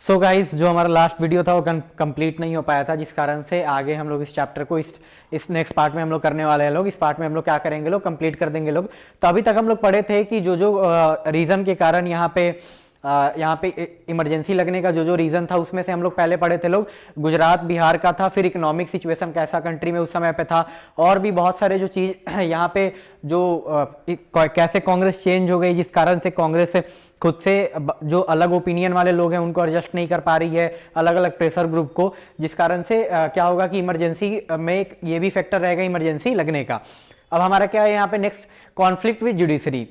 So guys, जो हमारा last video था वो कंप्लीट नहीं हो पाया था, जिस कारण से आगे हम लोग इस चैप्टर को इस नेक्स्ट पार्ट में हम लोग करने वाले हैं। लोग इस पार्ट में हम लोग क्या करेंगे, लोग कंप्लीट कर देंगे लोग। तो अभी तक हम लोग पढ़े थे कि जो जो रीज़न के कारण यहाँ पे इमरजेंसी लगने का जो जो रीज़न था, उसमें से हम लोग पहले पढ़े थे लोग गुजरात बिहार का था, फिर इकोनॉमिक सिचुएशन कैसा कंट्री में उस समय पे था, और भी बहुत सारे जो चीज़ यहाँ पे जो कैसे कांग्रेस चेंज हो गई, जिस कारण से कांग्रेस खुद से जो अलग ओपिनियन वाले लोग हैं उनको एडजस्ट नहीं कर पा रही है, अलग अलग प्रेशर ग्रुप को, जिस कारण से क्या होगा कि इमरजेंसी में ये भी फैक्टर रहेगा इमरजेंसी लगने का। अब हमारा क्या है यहाँ पे next, conflict with judiciary.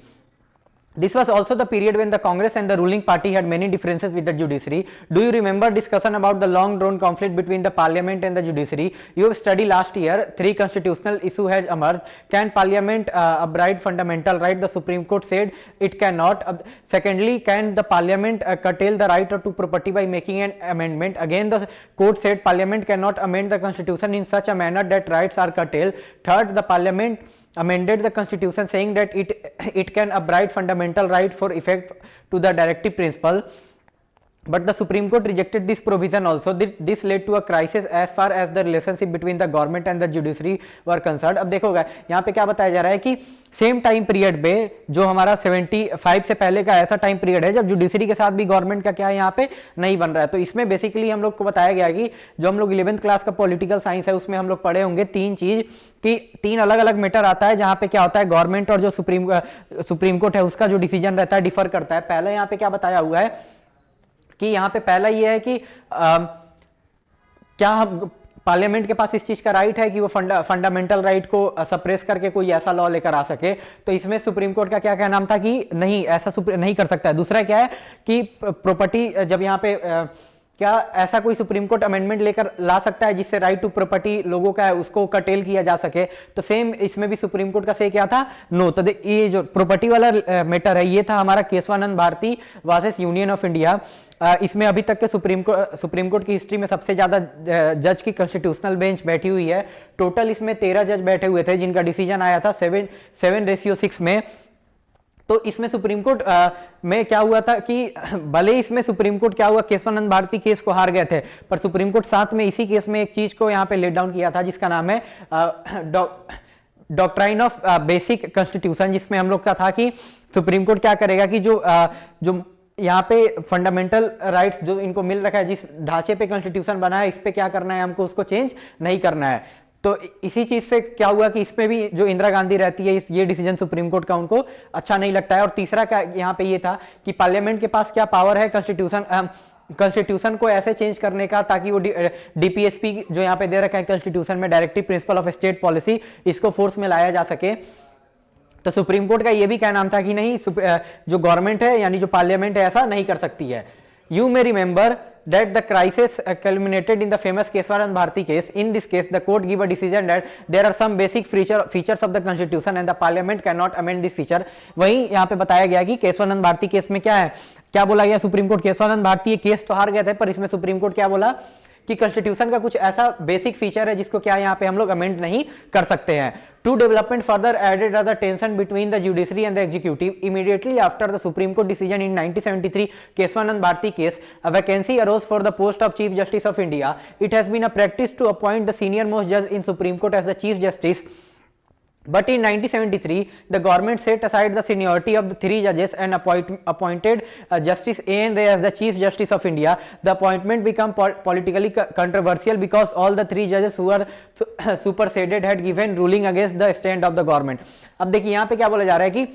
This was also the period when the Congress and the ruling party had many differences with the judiciary. Do you remember discussion about the long drawn conflict between the parliament and the judiciary? You have studied last year, 3 constitutional issue had emerged. Can parliament abridge fundamental right? The Supreme Court said it cannot. Secondly, can the parliament curtail the right to property by making an amendment? Again, the court said parliament cannot amend the constitution in such a manner that rights are curtailed. Third, the parliament amended the constitution saying that it can abridge fundamental right for effect to the directive principle, but the Supreme Court rejected this provision also. This led to a crisis as far as the relationship between the government and the judiciary were concerned. अब देखोगा यहाँ पे क्या बताया जा रहा है कि same time period पे जो हमारा 75 से पहले का ऐसा टाइम पीरियड है जब जुडिशरी के साथ भी गवर्नमेंट का क्या है यहाँ पे नहीं बन रहा है। तो इसमें बेसिकली हम लोग को बताया गया कि जो हम लोग 11th क्लास का पॉलिटिकल साइंस है उसमें हम लोग पढ़े होंगे 3 चीज कि 3 अलग अलग मैटर आता है जहां पे क्या होता है गवर्नमेंट और जो सुप्रीम कोर्ट है उसका जो डिसीजन रहता है डिफर करता है। पहले यहाँ पे क्या बताया हुआ है कि यहाँ पे पहला ये है कि क्या हम पार्लियामेंट के पास इस चीज का राइट है कि वो फंडामेंटल राइट को सप्रेस करके कोई ऐसा लॉ लेकर आ सके। तो इसमें सुप्रीम कोर्ट का क्या कहना था कि नहीं, ऐसा नहीं कर सकता है। दूसरा क्या है कि प्रॉपर्टी जब यहाँ पे क्या ऐसा कोई सुप्रीम कोर्ट अमेंडमेंट लेकर ला सकता है जिससे राइट टू प्रॉपर्टी लोगों का है उसको कटेल किया जा सके। तो सेम इसमें भी सुप्रीम कोर्ट का से क्या था, नो। तो ये जो प्रॉपर्टी वाला मैटर है ये था हमारा Keshavananda Bharati versus Union of India. इसमें अभी तक के सुप्रीम कोर्ट की हिस्ट्री में सबसे ज्यादा जज की कॉन्स्टिट्यूशनल बेंच बैठी हुई है। टोटल इसमें 13 जज बैठे हुए थे जिनका डिसीजन आया था 7:6 में। तो इसमें सुप्रीम कोर्ट में क्या हुआ था कि भले इसमें सुप्रीम कोर्ट क्या हुआ, केशवानंद भारती केस को हार गए थे, पर सुप्रीम कोर्ट साथ में इसी केस में एक चीज को यहाँ पे लेट डाउन किया था जिसका नाम है डॉक्ट्राइन ऑफ बेसिक कॉन्स्टिट्यूशन, जिसमें हम लोग का था कि सुप्रीम कोर्ट क्या करेगा कि जो यहाँ पे फंडामेंटल राइट्स जो इनको मिल रखा है, जिस ढांचे पे कॉन्स्टिट्यूशन बना है, इस पे क्या करना है हमको, उसको चेंज नहीं करना है। तो इसी चीज से क्या हुआ कि इसमें भी जो इंदिरा गांधी रहती है ये डिसीजन सुप्रीम कोर्ट का उनको अच्छा नहीं लगता है। और तीसरा क्या यहाँ पे ये था कि पार्लियामेंट के पास क्या पावर है कॉन्स्टिट्यूशन को ऐसे चेंज करने का ताकि वो डीपीएसपी जो यहाँ पे दे रखा है कॉन्स्टिट्यूशन में, directive principle of state policy, इसको फोर्स में लाया जा सके। तो सुप्रीम कोर्ट का ये भी क्या नाम था कि नहीं, जो गवर्नमेंट है यानी जो पार्लियामेंट है ऐसा नहीं कर सकती है। You may remember that the crisis culminated in the famous Keswaranand Bharti case. In this case, the court gave a decision that there are some basic features of the constitution and the parliament cannot amend this feature. वहीं यहाँ पे बताया गया कि Keshavananda Bharati case में क्या है, क्या बोला गया सुप्रीम कोर्ट, केशवानंद भारती ये केस तो हार गए थे पर इसमें सुप्रीम कोर्ट क्या बोला कि कॉन्स्टिट्यूशन का कुछ ऐसा बेसिक फीचर है जिसको क्या यहाँ पे हम लोग अमेंड नहीं कर सकते हैं। Two development further added the tension between the judiciary and the executive. Immediately after the Supreme Court decision in 1973 Keshavananda Bharati case, a vacancy arose for the post of Chief Justice of India. It has been a practice to appoint the senior most judge in Supreme Court as the Chief Justice. But in 1973, the government set aside the seniority of the 3 judges and appointed Justice A.N. Ray as the Chief Justice of India. The appointment became politically controversial because all the 3 judges who were superseded had given ruling against the stand of the government. अब देखिए यहाँ पे क्या बोला जा रहा है कि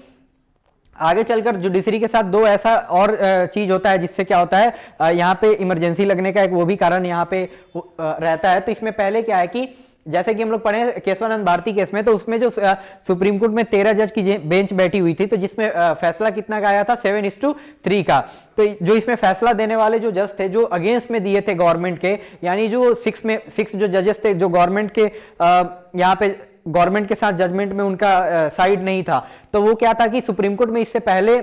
आगे चलकर जुडिशरी के साथ 2 ऐसा और चीज होता है जिससे क्या होता है यहाँ पे इमरजेंसी लगने का एक वो भी कारण यहाँ पे रहता है। तो इसमें पहले क्या है कि जैसे कि हम लोग पढ़े केशवानंद भारती केस में, तो उसमें जो सुप्रीम कोर्ट में 13 जज की बेंच बैठी हुई थी, तो जिसमें फैसला कितना का आया था 7:3 का। तो जो इसमें फैसला देने वाले जो जज थे जो अगेंस्ट में दिए थे गवर्नमेंट के, यानी जो 6 जो जजेस थे जो गवर्नमेंट के यहाँ पे गवर्नमेंट के साथ जजमेंट में उनका साइड नहीं था, तो वो क्या था कि सुप्रीम कोर्ट में इससे पहले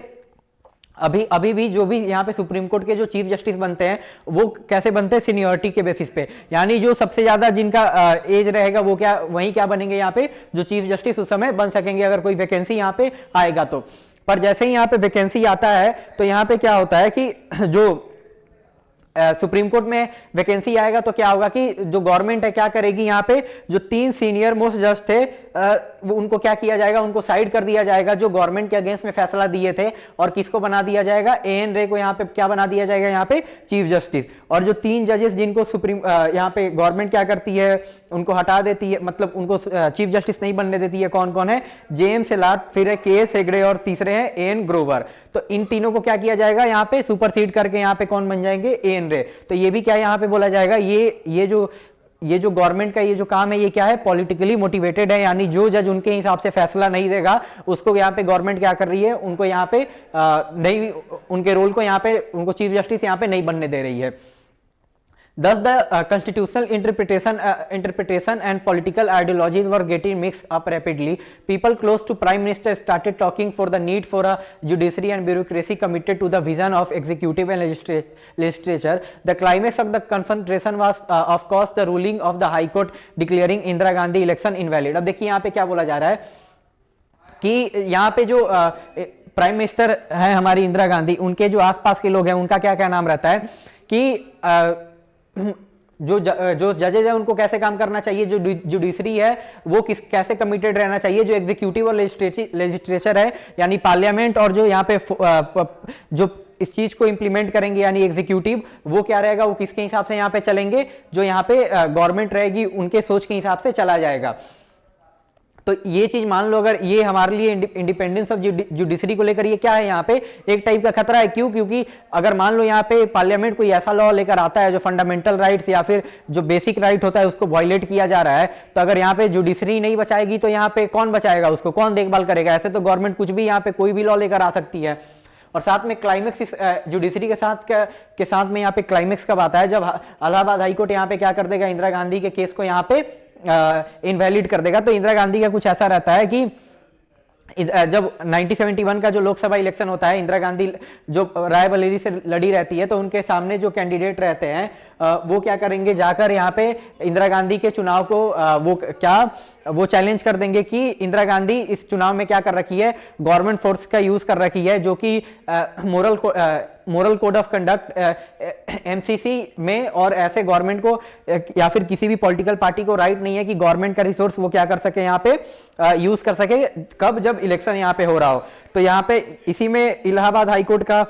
अभी भी जो भी यहाँ पे सुप्रीम कोर्ट के जो चीफ जस्टिस बनते हैं वो कैसे बनते हैं, सीनियरिटी के बेसिस पे, यानी जो सबसे ज्यादा जिनका एज रहेगा वो क्या बनेंगे यहाँ पे जो चीफ जस्टिस उस समय बन सकेंगे अगर कोई वैकेंसी यहाँ पे आएगा तो। पर जैसे ही यहाँ पे वैकेंसी आता है तो यहाँ पे क्या होता है कि जो सुप्रीम कोर्ट में वैकेंसी आएगा तो क्या होगा कि जो गवर्नमेंट है क्या करेगी, यहाँ पे जो 3 सीनियर मोस्ट जज थे वो उनको क्या किया जाएगा, उनको साइड कर दिया जाएगा जो गवर्नमेंट के अगेंस्ट में फैसला दिए थे, और किसको बना दिया जाएगा, एएन रे को यहाँ पे क्या बना दिया जाएगा, यहाँ पे चीफ जस्टिस। और जो 3 जजेस जिनको सुप्रीम यहाँ पे गवर्नमेंट क्या करती है, उनको हटा देती है, मतलब उनको चीफ जस्टिस नहीं बनने देती है, कौन कौन है, जेएम सेलाट, फिर है के.एस. हेगड़े और तीसरे हैं एएन ग्रोवर। तो इन तीनों को क्या किया जाएगा, यहाँ पे सुपरसीड करके यहाँ पे कौन बन जाएंगे, एएन रे। तो ये भी क्या यहाँ पे बोला जाएगा, ये जो गवर्नमेंट का ये जो काम है ये क्या है, पॉलिटिकली मोटिवेटेड है, यानी जो जज उनके हिसाब से फैसला नहीं देगा उसको यहाँ पे गवर्नमेंट क्या कर रही है, उनको यहाँ पे नहीं, उनके रोल को यहाँ पे, उनको चीफ जस्टिस यहाँ पे नहीं बनने दे रही है। Thus, the constitutional interpretation and political ideologies were getting mixed up rapidly. People close to Prime Minister started talking for the need for a judiciary and bureaucracy committed to the vision of executive and legislature. The climax of the confrontation was, of course, the ruling of the High Court declaring Indira Gandhi election invalid. अब देखिए यहाँ पे क्या बोला जा रहा है कि यहाँ पे जो प्राइम मिनिस्टर है हमारी इंदिरा गांधी, उनके जो आसपास के लोग हैं उनका क्या क्या नाम रहता है कि जो जजेज है उनको कैसे काम करना चाहिए, जो जुडिशरी है वो कैसे कमिटेड रहना चाहिए, जो एग्जीक्यूटिव और लेजिस्लेचर है यानी पार्लियामेंट, और जो यहाँ पे जो इस चीज को इंप्लीमेंट करेंगे यानी एग्जीक्यूटिव, वो क्या रहेगा, वो किसके हिसाब से यहाँ पे चलेंगे, जो यहाँ पे गवर्नमेंट रहेगी उनके सोच के हिसाब से चला जाएगा। तो ये चीज मान लो, अगर ये हमारे लिए इंडिपेंडेंस ऑफ जुडिशरी को लेकर ये क्या है, यहाँ पे एक टाइप का खतरा है। क्यों? क्योंकि अगर मान लो यहाँ पे पार्लियामेंट कोई ऐसा लॉ लेकर आता है जो फंडामेंटल राइट्स या फिर जो बेसिक राइट होता है उसको वायलेट किया जा रहा है, तो अगर यहाँ पे जुडिशरी नहीं बचाएगी तो यहाँ पे कौन बचाएगा, उसको कौन देखभाल करेगा? ऐसे तो गवर्नमेंट कुछ भी यहाँ पे कोई भी लॉ लेकर आ सकती है। और साथ में क्लाइमेक्स इस जुडिशरी के साथ में यहाँ पे क्लाइमेक्स कब आता है, जब इलाहाबाद हाईकोर्ट यहाँ पे क्या कर देगा, इंदिरा गांधी के केस को यहाँ पे इनवैलिड कर देगा। तो इंदिरा गांधी का कुछ ऐसा रहता है कि जब 1971 का जो लोकसभा इलेक्शन होता है, इंदिरा गांधी जो रायबरेली से लड़ी रहती है, तो उनके सामने जो कैंडिडेट रहते हैं वो क्या करेंगे, जाकर यहाँ पे इंदिरा गांधी के चुनाव को वो चैलेंज कर देंगे कि इंदिरा गांधी इस चुनाव में क्या कर रखी है, गवर्नमेंट फोर्स का यूज कर रखी है, जो कि moral code of conduct MCC में, और ऐसे गवर्नमेंट को या फिर किसी भी पॉलिटिकल पार्टी को राइट नहीं है कि गवर्नमेंट का रिसोर्स वो क्या कर सके, यहाँ पे यूज कर सके, कब, जब इलेक्शन यहाँ पे हो रहा हो। तो यहाँ पे इसी में इलाहाबाद हाईकोर्ट का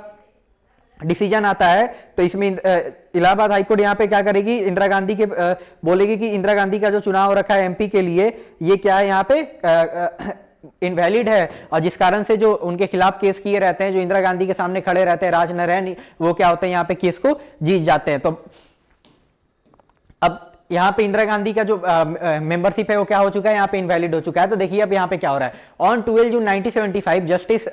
डिसीजन आता है। तो इसमें इलाहाबाद हाईकोर्ट यहाँ पे क्या करेगी, इंदिरा गांधी के बोलेगी कि इंदिरा गांधी का जो चुनाव रखा है एमपी के लिए, ये क्या है, यहाँ पे इनवैलिड है, और जिस कारण से जो उनके खिलाफ केस किए रहते हैं, जो इंदिरा गांधी के सामने खड़े रहते हैं, राज नारायण, वो क्या होते हैं, यहाँ पे केस को जीत जाते हैं। तो अब यहाँ पे इंदिरा गांधी का जो मेंबरशिप है वो क्या हो चुका है, यहाँ पे इनवैलिड हो चुका है। तो देखिए अब यहाँ पे क्या हो रहा है, on 12 June 1975 justice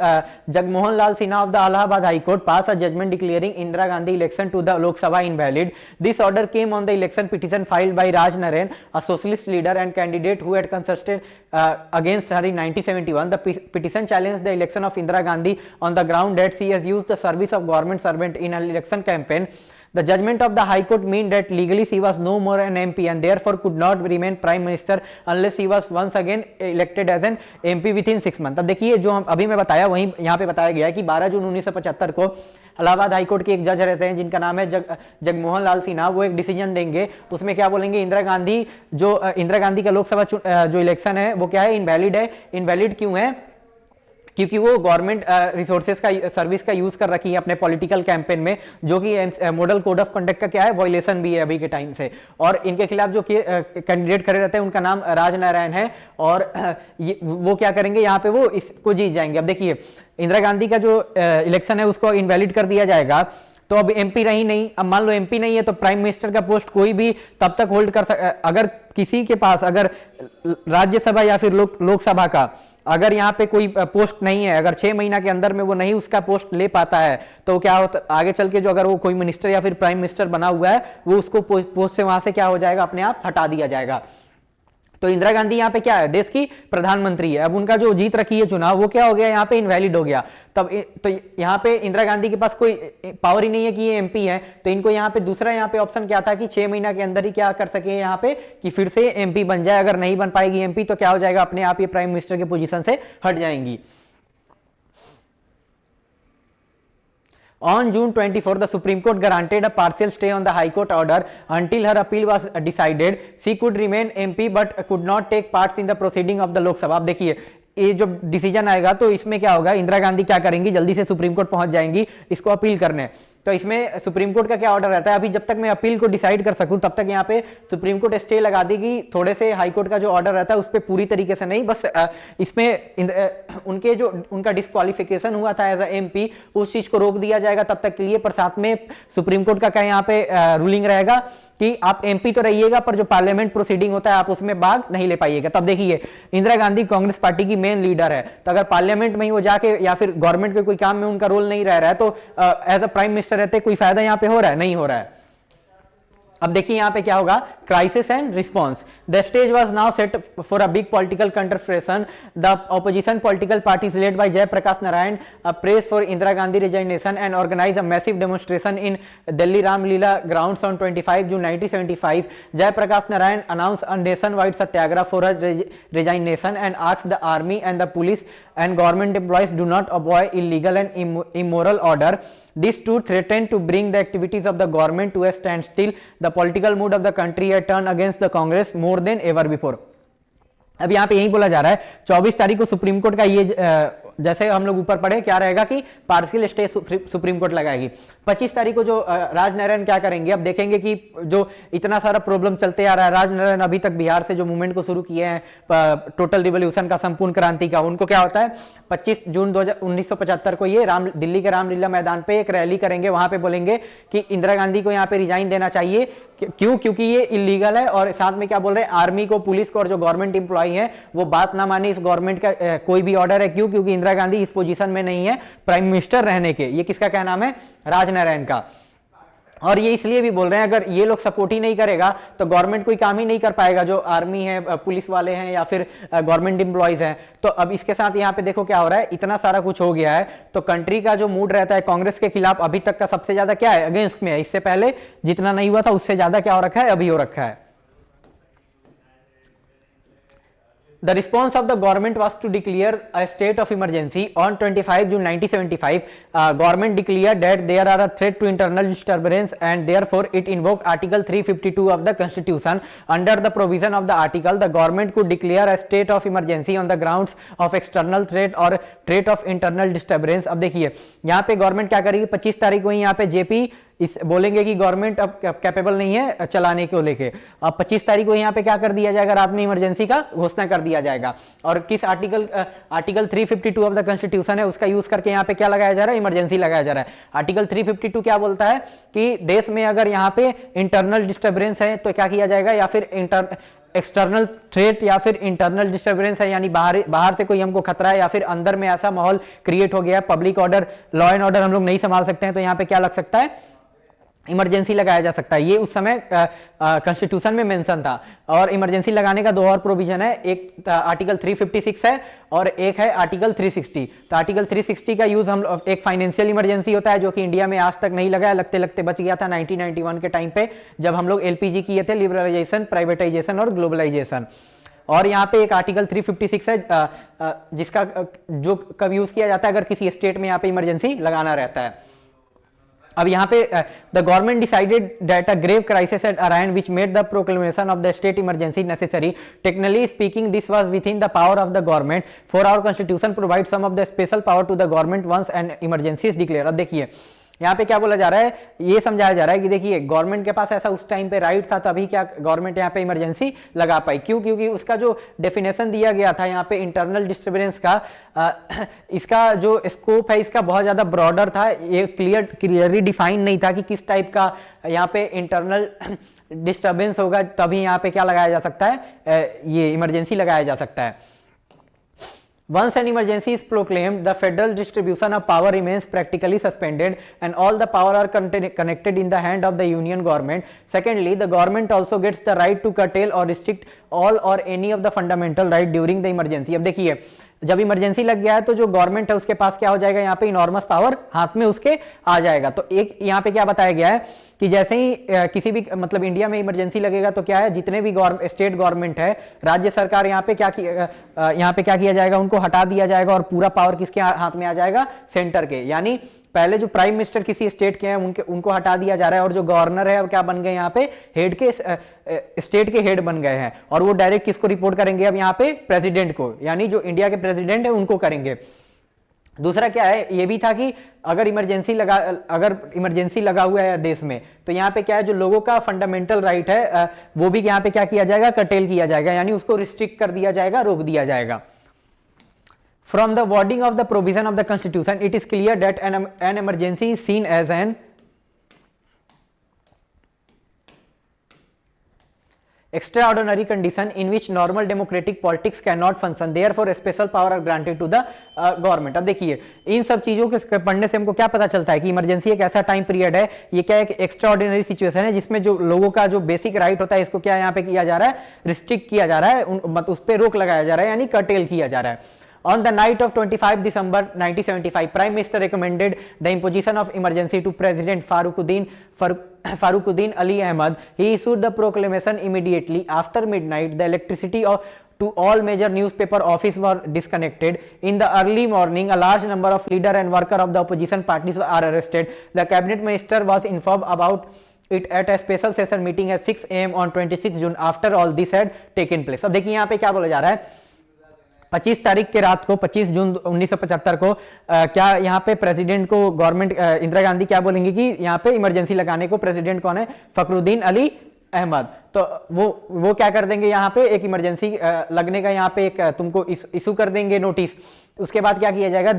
Jagmohan Lal Sinha of the Allahabad High Court pass a judgment declaring Indira Gandhi election to the Lok Sabha invalid. This order came on the election petition filed by Raj Narayan, a socialist leader and candidate who had contested against her in 1971. The petition challenged the election of Indira Gandhi on the ground that she has used the service of government servant in an election campaign. The judgment of the High Court mean that legally she was no more an MP and therefore could not remain Prime Minister unless she was once again elected as an MP within 6 months. अब देखिए जो हम अभी मैं बताया वहीं यहाँ पे बताया गया है कि 12 जून 1975 को इलाहाबाद हाईकोर्ट के एक जज रहते हैं जिनका नाम है जगमोहन लाल सिन्हा, वो एक डिसीजन देंगे। उसमें क्या बोलेंगे, इंदिरा गांधी का लोकसभा जो इलेक्शन है वो क्या है, इनवैलिड है। इनवैलिड क्यों है? क्योंकि वो गवर्नमेंट रिसोर्सेज का सर्विस का यूज कर रखी है अपने पॉलिटिकल कैंपेन में, जो कि मॉडल कोड ऑफ कंडक्ट का क्या है, वायलेशन भी है अभी के टाइम से। और इनके खिलाफ जो कैंडिडेट खड़े रहते हैं उनका नाम राज नारायण है, और वो क्या करेंगे, यहाँ पे वो इसको जीत जाएंगे। अब देखिए इंदिरा गांधी का जो इलेक्शन है उसको इनवैलिड कर दिया जाएगा, तो अब एमपी रही नहीं। अब मान लो एमपी नहीं है तो प्राइम मिनिस्टर का पोस्ट कोई भी तब तक होल्ड कर अगर किसी के पास अगर राज्यसभा या फिर लोकसभा का अगर यहाँ पे कोई पोस्ट नहीं है, अगर 6 महीना के अंदर में वो नहीं उसका पोस्ट ले पाता है, तो क्या होता आगे चल के जो अगर वो कोई मिनिस्टर या फिर प्राइम मिनिस्टर बना हुआ है वो उसको पोस्ट से वहां से क्या हो जाएगा, अपने आप हटा दिया जाएगा। तो इंदिरा गांधी यहाँ पे क्या है, देश की प्रधानमंत्री है। अब उनका जो जीत रखी है चुनाव वो क्या हो गया, यहाँ पे इनवैलिड हो गया। तब तो यहाँ पे इंदिरा गांधी के पास कोई पावर ही नहीं है कि ये एमपी है, तो इनको यहाँ पे दूसरा यहाँ पे ऑप्शन क्या था कि 6 महीना के अंदर ही क्या कर सके यहाँ पे कि फिर से एमपी बन जाए। अगर नहीं बन पाएगी एमपी तो क्या हो जाएगा, अपने आप ये प्राइम मिनिस्टर के पोजीशन से हट जाएंगी। On June 24, the Supreme Court granted a partial stay on the High Court order until her appeal was decided. She could remain MP but could not take part in the proceeding of the Lok Sabha. अब देखिए ये जो decision आएगा तो इसमें क्या होगा, इंदिरा गांधी क्या करेंगी, जल्दी से सुप्रीम कोर्ट पहुंच जाएंगी इसको अपील करने। तो इसमें सुप्रीम कोर्ट का क्या ऑर्डर रहता है, अभी जब तक मैं अपील को डिसाइड कर सकूं तब तक यहाँ पे सुप्रीम कोर्ट स्टे लगा देगी। थोड़े से हाई कोर्ट का जो ऑर्डर रहता है उस पर पूरी तरीके से नहीं, बस इसमें उनके जो उनका डिस्क्वालिफिकेशन हुआ था एज एमपी उस चीज को रोक दिया जाएगा तब तक के लिए। पर साथ में सुप्रीम कोर्ट का क्या यहाँ पे रूलिंग रहेगा कि आप एमपी तो रहिएगा पर जो पार्लियामेंट प्रोसीडिंग होता है आप उसमें भाग नहीं ले पाइएगा। तब देखिए इंदिरा गांधी कांग्रेस पार्टी की मेन लीडर है, तो अगर पार्लियामेंट में ही वो जाके या फिर गवर्नमेंट के कोई काम में उनका रोल नहीं रह रहा है तो एज अ प्राइम मिनिस्टर रहते कोई फायदा यहाँ पे हो रहा है, नहीं हो रहा है। अब देखिए यहां पे क्या होगा, crisis and response. The stage was now set for a big political controversy. The opposition political parties led by Jayaprakash Narayan press for Indira Gandhi resignation and organise a massive demonstration in Delhi Ramlila grounds on 25 June 1975. Jayaprakash Narayan announced a nationwide satyagraha for her resignation and asked the army and the police and government employees do not obey illegal and immoral order. These two threatened to bring the activities of the government to a standstill. The political mood of the country had turned against the Congress more than ever before. अब यहाँ पे यही बोला जा रहा है 24 तारीख को सुप्रीम कोर्ट का ये जैसे हम लोग ऊपर पढ़े क्या रहेगा कि पार्शियल स्टे सुप्रीम कोर्ट लगाएगी। 25 तारीख को जो राजनारायण क्या करेंगे, अब देखेंगे कि जो इतना सारा प्रॉब्लम चलते आ रहा है, राजनारायण अभी तक बिहार से जो मूवमेंट को शुरू किए हैं टोटल रिवोल्यूशन का, संपूर्ण क्रांति का, उनको क्या होता है 25 जून 1975 को ये दिल्ली के रामलीला मैदान पे एक रैली करेंगे। वहां पे बोलेंगे कि इंदिरा गांधी को यहाँ पे रिजाइन देना चाहिए। क्यों? क्योंकि ये इलीगल है। और साथ में क्या बोल रहे हैं, आर्मी को, पुलिस को और जो गवर्नमेंट इंप्लॉई है वो बात ना माने इस गवर्नमेंट का कोई भी ऑर्डर है। क्यों? क्योंकि इंदिरा गांधी इस पोजीशन में नहीं है प्राइम मिनिस्टर रहने के। ये किसका क्या नाम है, राजनारायण का। और ये इसलिए भी बोल रहे हैं अगर ये लोग सपोर्ट ही नहीं करेगा तो गवर्नमेंट कोई काम ही नहीं कर पाएगा, जो आर्मी है, पुलिस वाले हैं या फिर गवर्नमेंट एम्प्लॉइज हैं। तो अब इसके साथ यहाँ पे देखो क्या हो रहा है, इतना सारा कुछ हो गया है तो कंट्री का जो मूड रहता है कांग्रेस के खिलाफ अभी तक का सबसे ज्यादा क्या है, अगेंस्ट में है। इससे पहले जितना नहीं हुआ था उससे ज्यादा क्या हो रखा है, अभी हो रखा है। The response of the government was to declare a state of emergency. On 25 June 1975, government declared that there are a threat to internal disturbance and therefore it invoked Article 352 of the Constitution. Under the provision of the article, the government could declare a state of emergency on the grounds of external threat or threat of internal disturbance. अब देखिए यहाँ पे government क्या करेगी, 25 तारीख को यहाँ पे जेपी इस बोलेंगे कि गवर्नमेंट अब कैपेबल नहीं है चलाने को लेके। अब 25 तारीख को यहाँ पे क्या कर दिया जाएगा, रात में इमरजेंसी का घोषणा कर दिया जाएगा। और किस आर्टिकल 352 ऑफ द कॉन्स्टिट्यूशन है उसका यूज करके यहाँ पे क्या लगाया जा रहा है, इमरजेंसी लगाया जा रहा है। आर्टिकल 352 क्या बोलता है कि देश में अगर यहाँ पे इंटरनल डिस्टर्बेंस है तो क्या किया जाएगा, या फिर एक्सटर्नल थ्रेट या फिर इंटरनल डिस्टर्बेंस है, यानी बाहर से कोई हमको खतरा है या फिर अंदर में ऐसा माहौल क्रिएट हो गया है, public order, law and order हम लोग नहीं संभाल सकते हैं, तो यहाँ पे क्या लग सकता है, इमरजेंसी लगाया जा सकता है। ये उस समय कॉन्स्टिट्यूशन में मेंशन था। और इमरजेंसी लगाने का दो और प्रोविजन है, एक आर्टिकल 356 है और एक है आर्टिकल 360। तो आर्टिकल 360 का यूज हम एक फाइनेंशियल इमरजेंसी होता है जो कि इंडिया में आज तक नहीं लगा है, लगते लगते बच गया था 1991 के टाइम पे जब हम लोग एलपीजी किए थे, लिबरलाइजेशन, प्राइवेटाइजेशन और ग्लोबलाइजेशन। और यहाँ पे एक आर्टिकल 356 है जिसका जो कब यूज किया जाता है अगर किसी स्टेट में यहाँ पे इमरजेंसी लगाना रहता है। अब यहाँ पे the government decided that a grave crisis had arised which made the proclamation of the state emergency necessary. Technically speaking this was within the power of the government, for our constitution provide some of the special power to the government once an emergency is declare. अब देखिए यहाँ पे क्या बोला जा रहा है, ये समझाया जा रहा है कि देखिए गवर्नमेंट के पास ऐसा उस टाइम पे राइट था, तभी क्या गवर्नमेंट यहाँ पे इमरजेंसी लगा पाई। क्यों? क्योंकि उसका जो डेफिनेशन दिया गया था यहाँ पे इंटरनल डिस्टर्बेंस का, इसका जो स्कोप है इसका बहुत ज्यादा ब्रॉडर था, ये क्लियरली डिफाइन नहीं था कि किस टाइप का यहाँ पे इंटरनल डिस्टर्बेंस होगा, तभी यहाँ पे क्या लगाया जा सकता है, ये इमरजेंसी लगाया जा सकता है। Once an emergency is proclaimed, the federal distribution of power remains practically suspended and all the power are connected in the hand of the union government. Secondly, the government also gets the right to curtail or restrict all or any of the fundamental right during the emergency. अब देखिए जब emergency लग गया है तो जो government है उसके पास क्या हो जाएगा, यहाँ पे इनॉर्मस पावर हाथ में उसके आ जाएगा। तो एक यहाँ पे क्या बताया गया है कि जैसे ही किसी भी मतलब इंडिया में इमरजेंसी लगेगा तो क्या है, जितने भी स्टेट गवर्नमेंट है, राज्य सरकार, यहाँ पे क्या किया जाएगा, उनको हटा दिया जाएगा और पूरा पावर किसके हाथ में आ जाएगा, सेंटर के। यानी पहले जो प्राइम मिनिस्टर किसी स्टेट के हैं उनको हटा दिया जा रहा है, और जो गवर्नर है अब क्या बन गए यहाँ पे, हेड के स्टेट के हेड बन गए हैं, और वो डायरेक्ट किसको रिपोर्ट करेंगे अब यहाँ पे, प्रेसिडेंट को, यानी जो इंडिया के प्रेसिडेंट है उनको करेंगे। दूसरा क्या है, ये भी था कि अगर इमरजेंसी लगा हुआ है देश में, तो यहाँ पे क्या है, जो लोगों का फंडामेंटल राइट है वो भी यहाँ पे क्या किया जाएगा, कर्टेल किया जाएगा, यानी उसको रिस्ट्रिक्ट कर दिया जाएगा, रोक दिया जाएगा। From the wording of the provision of the Constitution, it is clear that an emergency is seen as an extraordinary condition in which normal democratic politics cannot function. Therefore, special power are granted to the government. अब देखिए इन सब चीजों के पढ़ने से हमको क्या पता चलता है कि इमरजेंसी एक ऐसा टाइम पीरियड है, ये क्या एक एक्स्ट्राऑर्डिनरी सिचुएशन है जिसमें जो लोगों का जो बेसिक राइट होता है इसको क्या यहाँ पे किया जा रहा है, रिस्ट्रिक्ट किया जा रहा है, उस पर रोक लगाया जा रहा है, यानी कर्टेल किया जा रहा है। On the night of 25 December 1975, Prime Minister recommended the imposition of emergency to President Farooquddin Ali Ahmad. He issued the proclamation immediately after midnight. The electricity to all major newspaper offices were disconnected. In the early morning, a large number of leaders and workers of the opposition parties are arrested. The cabinet minister was informed about it at a special session meeting at 6 AM on 26 June after all this had taken place. अब देखिए यहाँ पे क्या बोला जा रहा है, 25 तारीख के रात को, 25 जून 1975 को क्या यहाँ पे प्रेसिडेंट को गवर्नमेंट इंदिरा गांधी क्या बोलेंगे कि यहाँ पे इमरजेंसी लगाने को प्रेसिडेंट कौन है, फखरुद्दीन अली अहमद। तो वो क्या कर देंगे, यहाँ पे एक इमरजेंसी लगने का यहाँ पे एक तुमको इशू कर देंगे नोटिस। उसके बाद क्या किया जाएगा,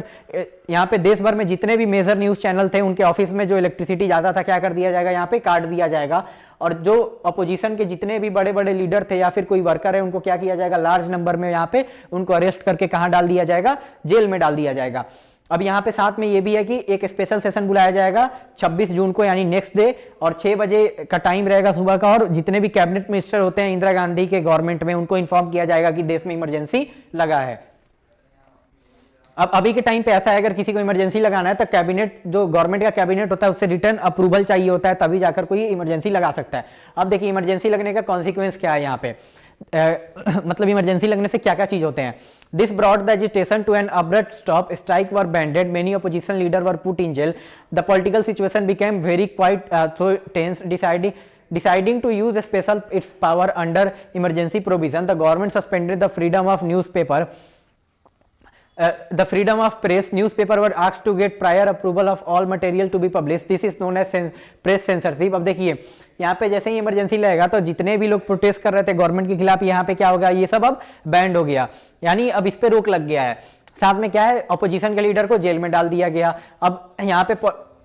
यहाँ पे देश भर में जितने भी मेजर न्यूज चैनल थे उनके ऑफिस में जो इलेक्ट्रिसिटी जाता था क्या कर दिया जाएगा, यहाँ पे काट दिया जाएगा, और जो अपोजिशन के जितने भी बड़े बड़े लीडर थे या फिर कोई वर्कर है उनको क्या किया जाएगा, लार्ज नंबर में यहाँ पे उनको अरेस्ट करके कहाँ डाल दिया जाएगा, जेल में डाल दिया जाएगा। अब यहाँ पे साथ में ये भी है कि एक स्पेशल सेशन बुलाया जाएगा 26 जून को, यानी नेक्स्ट डे, और 6 बजे का टाइम रहेगा सुबह का, और जितने भी कैबिनेट मिनिस्टर होते हैं इंदिरा गांधी के गवर्नमेंट में उनको इन्फॉर्म किया जाएगा कि देश में इमरजेंसी लगा है। अब अभी के टाइम पे ऐसा है, अगर किसी को इमरजेंसी लगाना है तो कैबिनेट, जो गवर्नमेंट का कैबिनेट होता है उससे रिटर्न अप्रूवल चाहिए होता है, तभी जाकर कोई इमरजेंसी लगा सकता है। अब देखिए इमरजेंसी लगने का कॉन्सिक्वेंस क्या है यहाँ पे, मतलब इमरजेंसी लगने से क्या क्या चीज होते हैं। This brought the agitation to an abrupt stop. Strike were banned. Many opposition leaders were put in jail. The political situation became very quite so tense. Deciding to use special its power under emergency provision, the government suspended the freedom of newspaper. The freedom of press. Newspaper were asked to get prior approval of all material to be published. This is known as press censorship. अब देखिए यहाँ पे जैसे ही emergency लगेगा तो जितने भी लोग प्रोटेस्ट कर रहे थे गवर्नमेंट के खिलाफ, यहाँ पे क्या होगा, ये सब अब बैंड हो गया, यानी अब इस पे रोक लग गया है। साथ में क्या है, अपोजिशन के लीडर को जेल में डाल दिया गया। अब यहाँ पे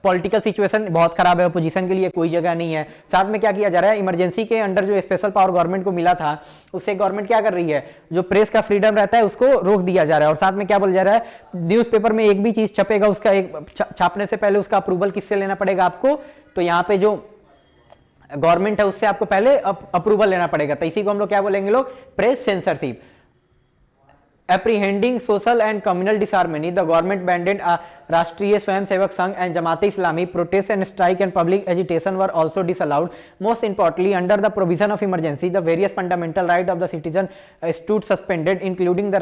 पॉलिटिकल सिचुएशन बहुत खराब है, अपोजिशन के लिए कोई जगह नहीं है। साथ में क्या किया जा रहा है, इमरजेंसी के अंडर जो स्पेशल पावर गवर्नमेंट को मिला था उससे गवर्नमेंट क्या कर रही है, जो प्रेस का फ्रीडम रहता है उसको रोक दिया जा रहा है। और साथ में क्या बोला जा रहा है, न्यूज़पेपर में एक भी चीज छपेगा उसका एक छापने से पहले उसका अप्रूवल किससे लेना पड़ेगा आपको, तो यहाँ पे जो गवर्नमेंट है उससे आपको पहले अप्रूवल लेना पड़ेगा। तो इसी को हम लोग क्या बोलेंगे, लोग press censorship. Apprehending social and communal disharmony, the government banned Rashtriya Swayamsevak Sangh and Jamaat-e-Islami. Protests and strike and public agitation were also disallowed. Most importantly, under the provision of emergency, the various fundamental rights of the citizen stood suspended, including the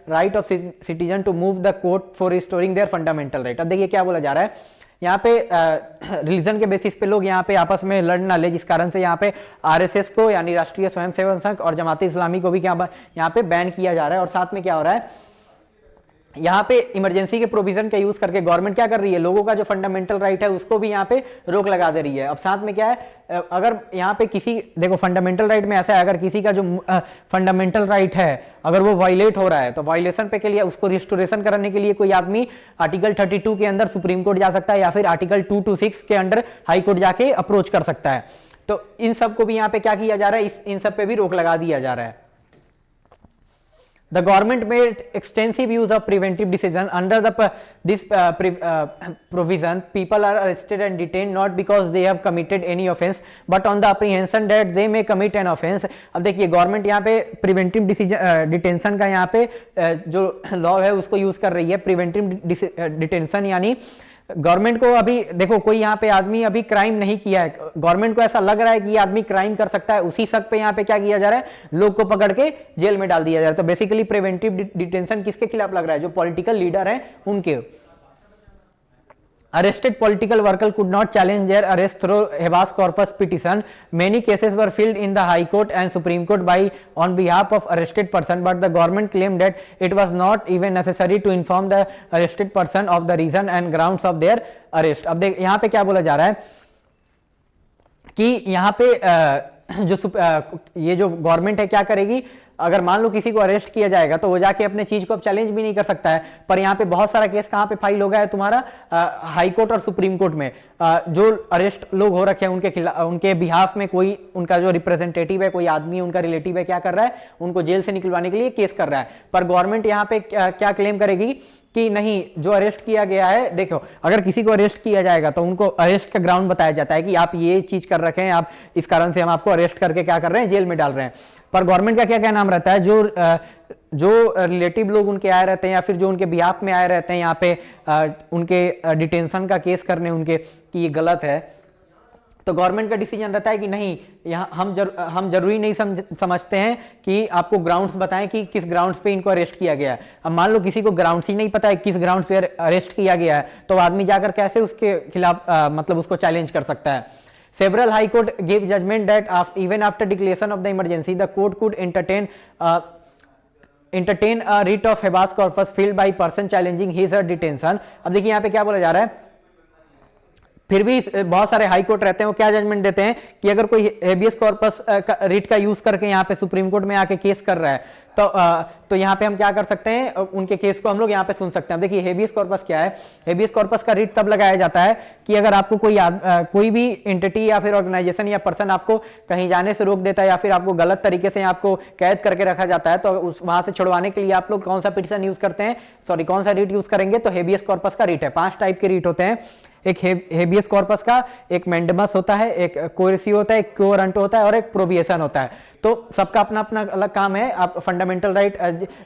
right of citizen to move the court for restoring their fundamental right. अब देखिए क्या बोला जा रहा है, यहाँ पे religion के बेसिस पे लोग यहाँ पे आपस में लड़ ना ले, जिस कारण से यहाँ पे आरएसएस को यानी राष्ट्रीय स्वयंसेवक संघ और जमात इस्लामी को भी क्या यहाँ पे बैन किया जा रहा है। और साथ में क्या हो रहा है, यहाँ पे इमरजेंसी के प्रोविजन का यूज करके गवर्नमेंट क्या कर रही है, लोगों का जो फंडामेंटल राइट है उसको भी यहाँ पे रोक लगा दे रही है। अब साथ में क्या है, अगर यहाँ पे किसी, देखो फंडामेंटल राइट में ऐसा है, अगर किसी का जो फंडामेंटल राइट है अगर वो वायलेट हो रहा है तो वायलेशन पे के लिए उसको रिस्टोरेशन करने के लिए कोई आदमी आर्टिकल 32 के अंदर सुप्रीम कोर्ट जा सकता है या फिर आर्टिकल 226 के अंडर हाई कोर्ट जाके अप्रोच कर सकता है। तो इन सब को भी यहाँ पे क्या किया जा रहा है, इन सब पे भी रोक लगा दिया जा रहा है। The government made extensive use of preventive decision. Under this provision, people are arrested and detained not because they have committed any offence, but on the apprehension that they may commit an offence. अब देखिए government यहाँ पे preventive detention का यहाँ पे जो law है उसको यूज कर रही है। प्रिवेंटिव डिटेंशन यानी गवर्नमेंट को अभी देखो कोई यहाँ पे आदमी अभी क्राइम नहीं किया है, गवर्नमेंट को ऐसा लग रहा है कि ये आदमी क्राइम कर सकता है, उसी शक पे यहाँ पे क्या किया जा रहा है, लोग को पकड़ के जेल में डाल दिया जा रहा है। तो बेसिकली प्रिवेंटिव डिटेंशन किसके खिलाफ लग रहा है, जो पॉलिटिकल लीडर हैं उनके। Arrested political workers could not challenge their arrest through habeas corpus petition. Many cases were filed in the High Court and Supreme Court by on behalf of arrested person, but the government claimed that it was not even necessary to inform the arrested person of the reason and grounds of their arrest. अब देख यहाँ पे क्या बोला जा रहा है कि यहाँ पे ये जो गवर्नमेंट है क्या करेगी, अगर मान लो किसी को अरेस्ट किया जाएगा तो वो जाके अपने चीज को अब चैलेंज भी नहीं कर सकता है। पर यहाँ पे बहुत सारा केस कहाँ पे फाइल हो गया है तुम्हारा, हाई कोर्ट और सुप्रीम कोर्ट में। जो अरेस्ट लोग हो रखे हैं उनके खिलाफ, उनके बिहाफ में कोई उनका जो रिप्रेजेंटेटिव है, कोई आदमी उनका रिलेटिव है, क्या कर रहा है, उनको जेल से निकलवाने के लिए केस कर रहा है। पर गवर्नमेंट यहाँ पे क्या क्लेम करेगी कि नहीं, जो अरेस्ट किया गया है, देखो अगर किसी को अरेस्ट किया जाएगा तो उनको अरेस्ट का ग्राउंड बताया जाता है कि आप ये चीज कर रखे हैं, आप इस कारण से हम आपको अरेस्ट करके क्या कर रहे हैं, जेल में डाल रहे हैं। पर गवर्नमेंट का क्या नाम रहता है, जो रिलेटिव लोग उनके आए रहते हैं या फिर जो उनके बिहाफ में आए रहते हैं यहाँ पे उनके डिटेंशन का केस करने उनके कि ये गलत है, तो गवर्नमेंट का डिसीजन रहता है कि नहीं, यहाँ हम जरूरी नहीं समझते हैं कि आपको ग्राउंड्स बताएं कि किस ग्राउंड्स पे इनको अरेस्ट किया गया है। अब मान लो किसी को ग्राउंड्स ही नहीं पता है किस ग्राउंड्स पे अरेस्ट किया गया है, तो आदमी जाकर कैसे उसके खिलाफ मतलब उसको चैलेंज कर सकता है। Several High Court gave judgment that even after declaration of the emergency, the court could entertain a writ of habeas corpus filed by person challenging his or detention. अब देखिए यहाँ पे क्या बोला जा रहा है, फिर भी बहुत सारे हाई कोर्ट रहते हैं, वो क्या जजमेंट देते हैं कि अगर कोई हेबियस कॉर्पस रिट का यूज करके यहाँ पे सुप्रीम कोर्ट में आके केस कर रहा है तो यहाँ पे हम क्या कर सकते हैं, उनके केस को हम लोग यहाँ पे सुन सकते हैं। देखिए हेबियस कॉर्पस क्या है, हेबियस कॉर्पस का रिट तब लगाया जाता है कि अगर आपको कोई भी एंटिटी या फिर ऑर्गेनाइजेशन या पर्सन आपको कहीं जाने से रोक देता है या फिर आपको गलत तरीके से आपको कैद करके रखा जाता है, तो वहां से छुड़वाने के लिए आप लोग कौन सा पिटीशन यूज करते हैं, सॉरी कौन सा रिट यूज करेंगे, तो हेबियस कॉर्पस का रिट है। 5 टाइप के रिट होते हैं, एक हेबियस कॉर्पस का, एक मैंडेमस होता है, एक कोएर्सिव होता है, एक क्यो वारंटो होता है और एक प्रोविएशन होता है। तो सबका अपना अपना अलग काम है। आप फंडामेंटल राइट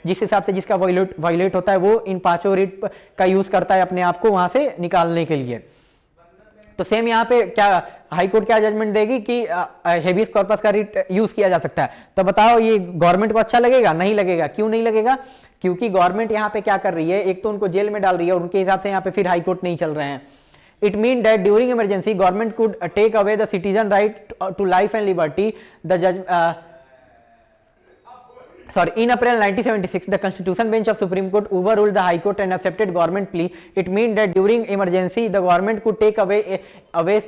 जिस हिसाब से जिसका वायलेट होता है वो इन 5 रिट का यूज करता है अपने आप को वहां से निकालने के लिए। तो सेम यहाँ पे क्या हाई कोर्ट क्या जजमेंट देगी कि हेबियस कॉर्पस का रिट यूज किया जा सकता है। तो बताओ ये गवर्नमेंट को अच्छा लगेगा? नहीं लगेगा। क्यों नहीं लगेगा? क्योंकि गवर्नमेंट यहाँ पे क्या कर रही है, एक तो उनको जेल में डाल रही है और उनके हिसाब से यहाँ पे फिर हाई कोर्ट नहीं चल रहे हैं। It means that during emergency, government could take away the citizen right to life and liberty. The judge, in April 1976, the Constitution Bench of Supreme Court overruled the High Court and accepted government plea. It means that during emergency, the government could take away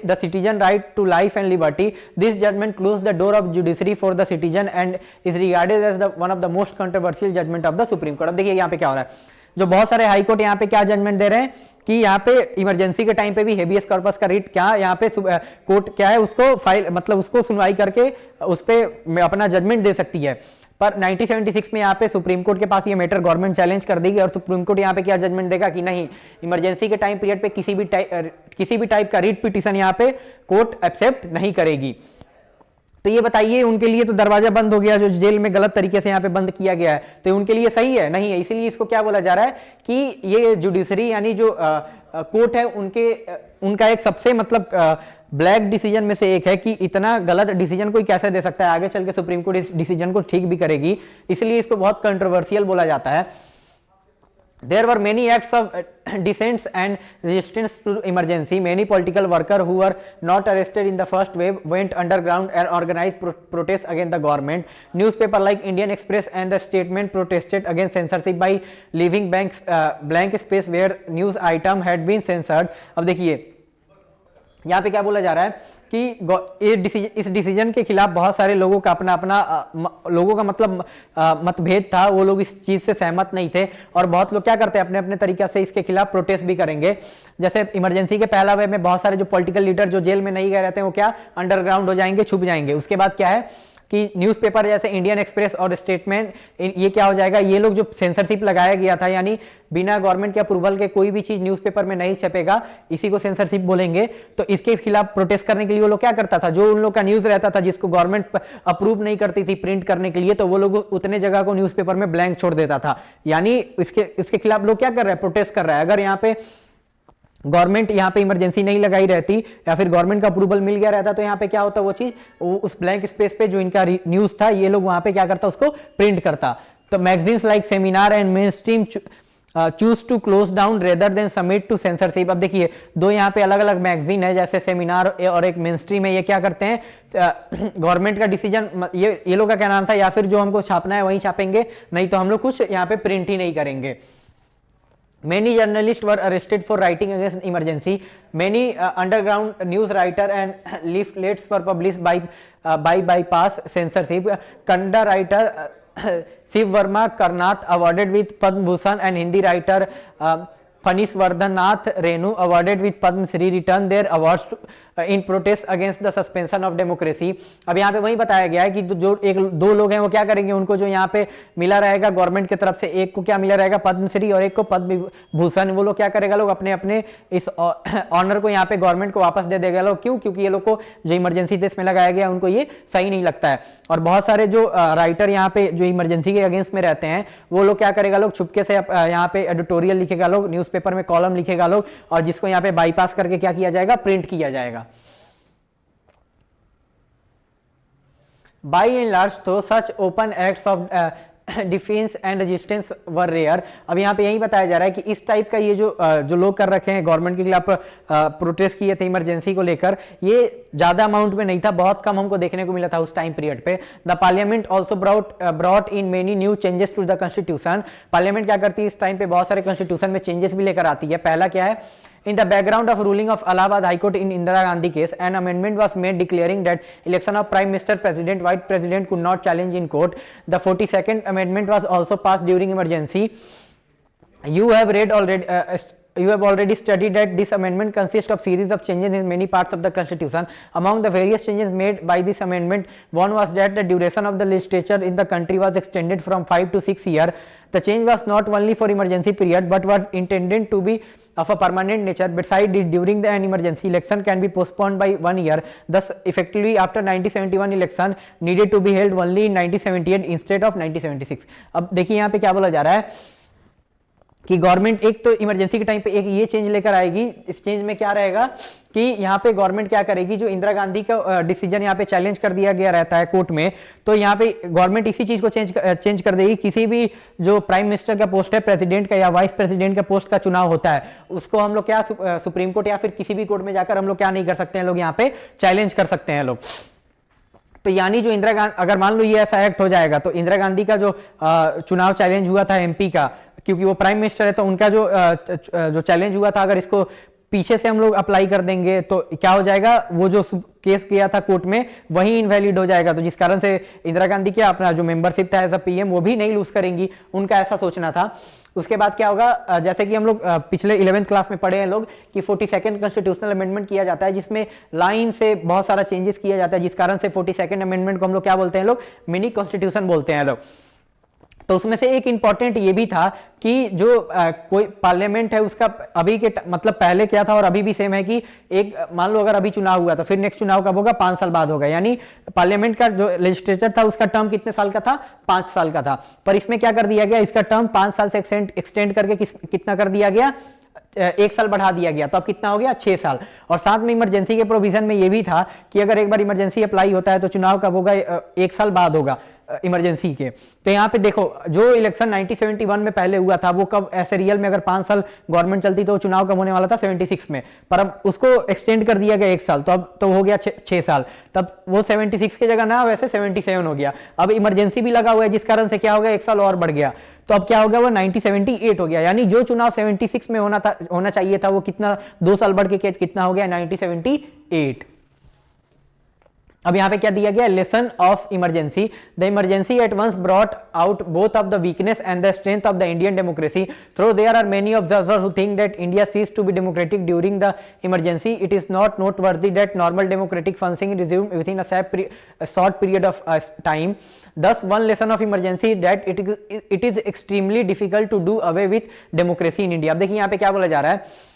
the citizen right to life and liberty. This judgment closed the door of judiciary for the citizen and is regarded as one of the most controversial judgment of the Supreme Court. अब देखिए यहाँ पे क्या हो रहा है, जो बहुत सारे हाई कोर्ट यहाँ पे क्या जजमेंट दे रहे हैं कि यहाँ पे इमरजेंसी के टाइम पे भी हेबियस कॉर्पस का रिट क्या यहाँ पे कोर्ट क्या है उसको फाइल मतलब उसको सुनवाई करके उस पे अपना जजमेंट दे सकती है। पर 1976 में यहाँ पे सुप्रीम कोर्ट के पास ये मैटर गवर्नमेंट चैलेंज कर देगी और सुप्रीम कोर्ट यहाँ पे क्या जजमेंट देगा कि नहीं, इमरजेंसी के टाइम पीरियड पे किसी भी टाइप का रिट पिटीशन यहाँ पे कोर्ट एक्सेप्ट नहीं करेगी। तो ये बताइए उनके लिए तो दरवाजा बंद हो गया, जो जेल में गलत तरीके से यहाँ पे बंद किया गया है, तो उनके लिए सही है? नहीं है। इसीलिए इसको क्या बोला जा रहा है कि ये जुडिशरी यानी जो कोर्ट है उनका एक सबसे मतलब ब्लैक डिसीजन में से एक है कि इतना गलत डिसीजन कोई कैसे दे सकता है। आगे चल के सुप्रीम कोर्ट इस डिसीजन को ठीक भी करेगी, इसलिए इसको बहुत कंट्रोवर्शियल बोला जाता है। There were many acts of dissent and resistance to emergency. Many political workers who were not arrested in the first wave went underground and organized protests against the government. Newspapers like Indian Express and The Statement protested against censorship by leaving blank space where news item had been censored. अब देखिए यहाँ पे क्या बोला जा रहा है कि इस डिसीजन के खिलाफ बहुत सारे लोगों का अपना लोगों का मतलब मतभेद था, वो लोग इस चीज से सहमत नहीं थे और बहुत लोग क्या करते हैं अपने अपने तरीके से इसके खिलाफ प्रोटेस्ट भी करेंगे। जैसे इमरजेंसी के पहला वेव में बहुत सारे जो पॉलिटिकल लीडर जो जेल में नहीं गए रहते हैं वो क्या अंडरग्राउंड हो जाएंगे, छुप जाएंगे। उसके बाद क्या है कि न्यूज़पेपर जैसे इंडियन एक्सप्रेस और स्टेटमेंट ये क्या हो जाएगा, ये लोग जो सेंसरशिप लगाया गया था यानी बिना गवर्नमेंट के अप्रूवल के कोई भी चीज न्यूज़पेपर में नहीं छपेगा, इसी को सेंसरशिप बोलेंगे। तो इसके खिलाफ प्रोटेस्ट करने के लिए वो लोग क्या करता था, जो उन लोग का न्यूज रहता था जिसको गवर्नमेंट अप्रूव नहीं करती थी प्रिंट करने के लिए, तो वो लोग उतने जगह को न्यूज़पेपर में ब्लैंक छोड़ देता था। यानी इसके खिलाफ लोग क्या कर रहे हैं, प्रोटेस्ट कर रहा है। अगर यहाँ पे गवर्नमेंट यहाँ पे इमरजेंसी नहीं लगाई रहती या फिर गवर्नमेंट का अप्रूवल मिल गया रहता तो यहाँ पे क्या होता, वो चीज उस ब्लैंक स्पेस पे जो इनका न्यूज था ये लोग वहां पे क्या करता, उसको प्रिंट करता। तो magazines like Seminar and Mainstream choose to close down rather than submit to censorship. अब देखिए दो यहाँ पे अलग अलग मैगजीन है, जैसे सेमिनार और एक मेन स्ट्रीम है, ये क्या करते हैं गवर्नमेंट का डिसीजन, ये लोग का क्या नाम था, या फिर जो हमको छापना है वही छापेंगे, नहीं तो हम लोग कुछ यहाँ पे प्रिंट ही नहीं करेंगे। Many journalists were arrested for writing against emergency. Many underground news writer and leaflets were published by bypass censorship. Kannada writer Shiv Verma Karnath awarded with Padma Bhushan and Hindi writer Phanish Vardhanath Renu awarded with Padma Shri return their awards in protest against the suspension of democracy। अब यहाँ पे वही बताया गया है कि जो एक दो लोग हैं वो क्या करेंगे, उनको जो यहाँ पे मिला रहेगा गवर्नमेंट की तरफ से, एक को क्या मिला रहेगा पद्मश्री और एक को पद्म भूषण, वो लोग क्या करेगा लोग अपने अपने इस ऑनर को यहाँ पे गवर्नमेंट को वापस दे देगा लोग। क्यों? क्योंकि ये लोग को जो इमरजेंसी देश में लगाया गया उनको ये सही नहीं लगता है। और बहुत सारे जो राइटर यहाँ पे जो इमरजेंसी के अगेंस्ट में रहते हैं वो लोग क्या करेगा लोग छुपके से यहाँ पे एडिटोरियल लिखेगा लोग, न्यूज़पेपर में कॉलम लिखेगा लोग, और जिसको यहाँ पे बाईपास करके क्या किया जाएगा, प्रिंट किया जाएगा। By and large, though such open acts of defence and resistance were rare. अब यहाँ पे यही बताया जा रहा है कि इस टाइप का ये जो लोग कर रखे हैं गवर्नमेंट के खिलाफ प्रोटेस्ट किए थे इमरजेंसी को लेकर, ये ज्यादा अमाउंट में नहीं था, बहुत कम हमको देखने को मिला था उस टाइम पीरियड पे। The parliament also brought in many new changes to the constitution. Parliament क्या करती है इस टाइम पे, बहुत सारे कॉन्स्टिट्यूशन में चेंजेस भी लेकर आती है। पहला क्या है, in the background of ruling of Allahabad High Court in Indira Gandhi case, an amendment was made declaring that election of Prime Minister, President, Vice President could not challenge in court. The 42nd amendment was also passed during emergency. You have already studied that this amendment consists of series of changes in many parts of the constitution. Among the various changes made by this amendment, one was that the duration of the legislature in the country was extended from 5 to 6 years. The change was not only for emergency period but was intended to be of a permanent nature. Besides, during an emergency, election can be postponed by 1 year. Thus, effectively, after 1971 election needed to be held only in 1978 instead of 1976. अब देखिए यहाँ पे क्या बोला जा रहा है कि गवर्नमेंट एक तो इमरजेंसी के टाइम पे एक ये चेंज लेकर आएगी। इस चेंज में क्या रहेगा कि यहाँ पे गवर्नमेंट क्या करेगी, जो इंदिरा गांधी का डिसीजन यहाँ पे चैलेंज कर दिया गया रहता है कोर्ट में, तो यहाँ पे गवर्नमेंट इसी चीज को चेंज कर देगी। किसी भी जो प्राइम मिनिस्टर का पोस्ट है, प्रेसिडेंट का या वाइस प्रेसिडेंट का पोस्ट का चुनाव होता है, उसको हम लोग क्या सुप्रीम कोर्ट या फिर किसी भी कोर्ट में जाकर हम लोग क्या नहीं कर सकते हैं, लोग यहाँ पे चैलेंज कर सकते हैं लोग। तो यानी जो इंदिरा गांधी, अगर मान लो ये ऐसा एक्ट हो जाएगा तो इंदिरा गांधी का जो चुनाव चैलेंज हुआ था एमपी का, क्योंकि वो प्राइम मिनिस्टर है, तो उनका जो चैलेंज हुआ था, अगर इसको पीछे से हम लोग अप्लाई कर देंगे तो क्या हो जाएगा, वो जो केस किया था कोर्ट में वही इनवैलिड हो जाएगा। तो जिस कारण से इंदिरा गांधी क्या अपना जो मेंबरशिप था एज अ पीएम वो भी नहीं लूज करेंगी, उनका ऐसा सोचना था। उसके बाद क्या होगा, जैसे कि हम लोग पिछले 11th क्लास में पढ़े हैं लोग कि 42nd कॉन्स्टिट्यूशनल अमेंडमेंट किया जाता है, जिसमें लाइन से बहुत सारा चेंजेस किया जाता है, जिस कारण से 42nd अमेंडमेंट को हम लोग क्या बोलते हैं लोग, मिनी कॉन्स्टिट्यूशन बोलते हैं लोग। तो उसमें से एक इंपॉर्टेंट ये भी था कि जो कोई पार्लियामेंट है उसका अभी के मतलब पहले क्या था और अभी भी सेम है कि एक मान लो अगर अभी चुनाव हुआ तो फिर नेक्स्ट चुनाव कब होगा, 5 साल बाद होगा। यानी पार्लियामेंट का जो लेजिस्लेचर था उसका टर्म कितने साल का था, 5 साल का था। पर इसमें क्या कर दिया गया, इसका टर्म 5 साल से एक्सटेंड करके कितना कर दिया गया, 1 साल बढ़ा दिया गया। तो अब कितना हो गया, 6 साल। और साथ में इमरजेंसी के प्रोविजन में ये भी था कि अगर एक बार इमरजेंसी अप्लाई होता है तो चुनाव कब होगा, 1 साल बाद होगा इमरजेंसी के। तो यहाँ पे देखो जो इलेक्शन 1971 में पहले हुआ था वो कब, ऐसे रियल में अगर 5 साल गवर्नमेंट चलती तो चुनाव कब होने वाला था, 76 में, पर अब उसको एक्सटेंड कर दिया गया 1 साल, तो अब तो हो गया 6 साल। तब वो 76 की जगह ना वैसे 77 हो गया। अब इमरजेंसी भी लगा हुआ है जिस कारण से क्या हो गया, 1 साल और बढ़ गया। तो अब क्या हो गया, वो 1978 हो गया। यानी जो चुनाव 76 में होना चाहिए था वो कितना 2 साल बढ़ के कितना हो गया, 1978। अब यहां पे क्या दिया गया, lesson of emergency. The emergency at once brought out both of the weakness and the strength of the Indian democracy. Through there are many observers who think that India ceased to be democratic during the emergency, it is not noteworthy that normal democratic functioning resumed within a short period of time. Thus, one lesson of emergency that it is extremely difficult to do away with democracy in India। अब देखिए यहाँ पे क्या बोला जा रहा है,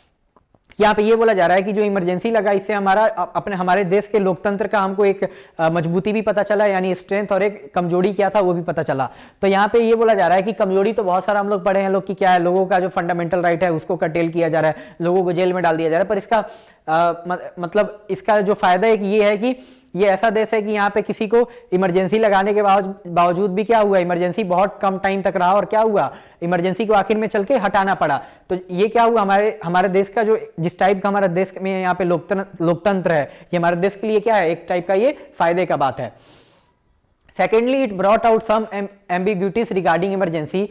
यहाँ पे ये बोला जा रहा है कि जो इमरजेंसी लगा इससे हमारे देश के लोकतंत्र का हमको एक मजबूती भी पता चला, यानी स्ट्रेंथ, और एक कमजोरी क्या था वो भी पता चला। तो यहाँ पे ये बोला जा रहा है कि कमजोरी तो बहुत सारा हम लोग पढ़े हैं लोग कि क्या है, लोगों का जो फंडामेंटल राइट है उसको कर्टेल किया जा रहा है, लोगों को जेल में डाल दिया जा रहा है, पर इसका मतलब इसका जो फायदा एक ये है कि ये ऐसा देश है कि यहाँ पे किसी को इमरजेंसी लगाने के बावजूद भी क्या हुआ, इमरजेंसी बहुत कम टाइम तक रहा और क्या हुआ, इमरजेंसी को आखिर में चल के हटाना पड़ा। तो ये क्या हुआ, हमारे देश का जो जिस टाइप का हमारा देश में यहाँ पे लोकतंत्र है, ये हमारे देश के लिए क्या है, एक टाइप का ये फायदे का बात है। Secondly, it brought out some ambiguities regarding emergency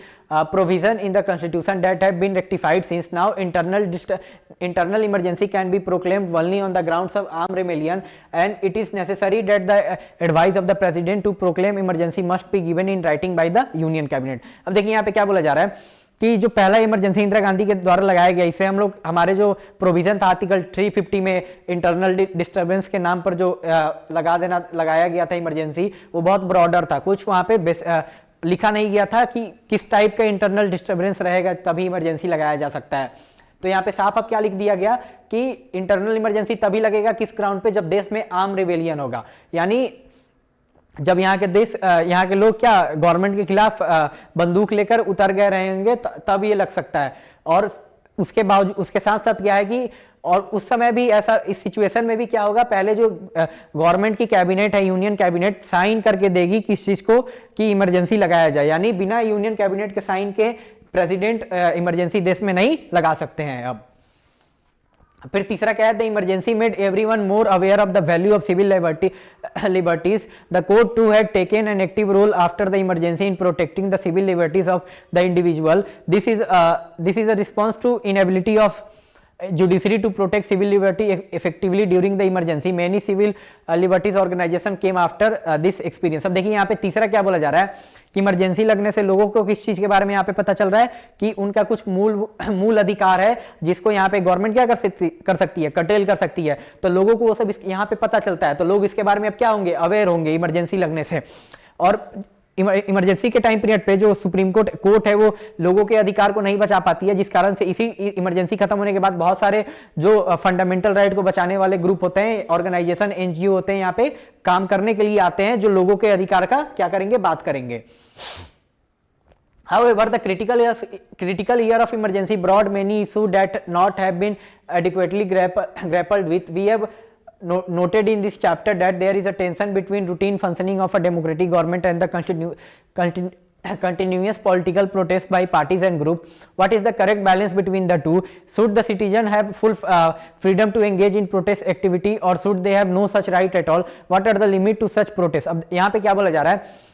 provision in the constitution that have been rectified since now. Internal emergency can be proclaimed only on the grounds of armed rebellion, and it is necessary that the advice of the president to proclaim emergency must be given in writing by the union cabinet. अब देखिए यहाँ पे क्या बोला जा रहा है कि जो पहला इमरजेंसी इंदिरा गांधी के द्वारा लगाया गया, इसे हम लोग हमारे जो प्रोविजन था आर्टिकल 350 में इंटरनल डिस्टर्बेंस के नाम पर जो लगाया गया था इमरजेंसी, वो बहुत ब्रॉडर था। कुछ वहाँ पे लिखा नहीं गया था कि किस टाइप का इंटरनल डिस्टर्बेंस रहेगा तभी इमरजेंसी लगाया जा सकता है। तो यहाँ पे साफ अब क्या लिख दिया गया कि इंटरनल इमरजेंसी तभी लगेगा किस ग्राउंड पे, जब देश में आर्म रिवेलियन होगा, यानी जब यहाँ के लोग क्या गवर्नमेंट के खिलाफ बंदूक लेकर उतर गए रहेंगे तब ये लग सकता है। और उसके साथ साथ क्या है कि और उस समय भी ऐसा, इस सिचुएशन में भी क्या होगा, पहले जो गवर्नमेंट की कैबिनेट है, यूनियन कैबिनेट साइन करके देगी किस चीज को कि इमरजेंसी लगाया जाए, यानी बिना यूनियन कैबिनेट के साइन के प्रेसिडेंट इमरजेंसी देश में नहीं लगा सकते हैं। अब फिर तीसरा क्या है, the emergency made everyone more aware of the value of civil liberties. The court too had taken an active role after the emergency in protecting the civil liberties of the individual. This is a response to inability of judiciary to protect civil liberty effectively during the emergency. Many civil liberties organization came after this experience. अब देखिए यहाँ पे तीसरा क्या बोला जा रहा है कि इमरजेंसी लगने से लोगों को किस चीज के बारे में यहाँ पे पता चल रहा है कि उनका कुछ मूल अधिकार है जिसको यहाँ पे गवर्नमेंट क्या कर सकती है, कटेल कर सकती है। तो लोगों को वो सब यहाँ पे पता चलता है, तो लोग इसके बारे में अब क्या होंगे, अवेयर होंगे इमरजेंसी लगने से। और इमरजेंसी के टाइम पीरियड पे जो सुप्रीम कोर्ट है वो लोगों के अधिकार को नहीं बचा पाती है, जिस कारण से इसी इमरजेंसी खत्म होने के बाद बहुत सारे जो फंडामेंटल राइट को बचाने वाले ग्रुप होते हैं, ऑर्गेनाइजेशन, एनजीओ होते हैं, यहाँ पे काम करने के लिए आते हैं, जो लोगों के अधिकार का क्या करेंगे, बात करेंगे। However, the critical year of emergency brought many issues that not have been adequately grappled with. We have noted in this chapter that there is a tension between routine functioning of a democratic government and the continuous political protest by parties and groups. What is the correct balance between the two? Should the citizen have full freedom to engage in protest activity, or should they have no such right at all? What are the limit to such protest? अब यहाँ पे क्या बोला जा रहा है,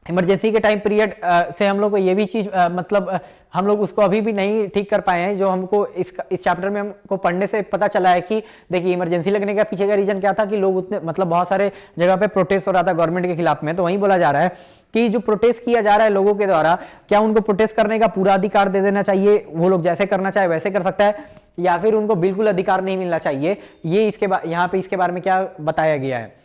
emergency के time period से हम लोग को ये भी चीज मतलब हम लोग उसको अभी भी नहीं ठीक कर पाए हैं, जो हमको इस चैप्टर में हमको पढ़ने से पता चला है कि देखिए इमरजेंसी लगने का पीछे का रीजन क्या था कि लोग उतने मतलब बहुत सारे जगह पे प्रोटेस्ट हो रहा था गवर्नमेंट के खिलाफ में। तो वहीं बोला जा रहा है कि जो प्रोटेस्ट किया जा रहा है लोगों के द्वारा, क्या उनको प्रोटेस्ट करने का पूरा अधिकार दे देना चाहिए, वो लोग जैसे करना चाहे वैसे कर सकता है, या फिर उनको बिल्कुल अधिकार नहीं मिलना चाहिए, ये यहाँ पे इसके बारे में क्या बताया गया है।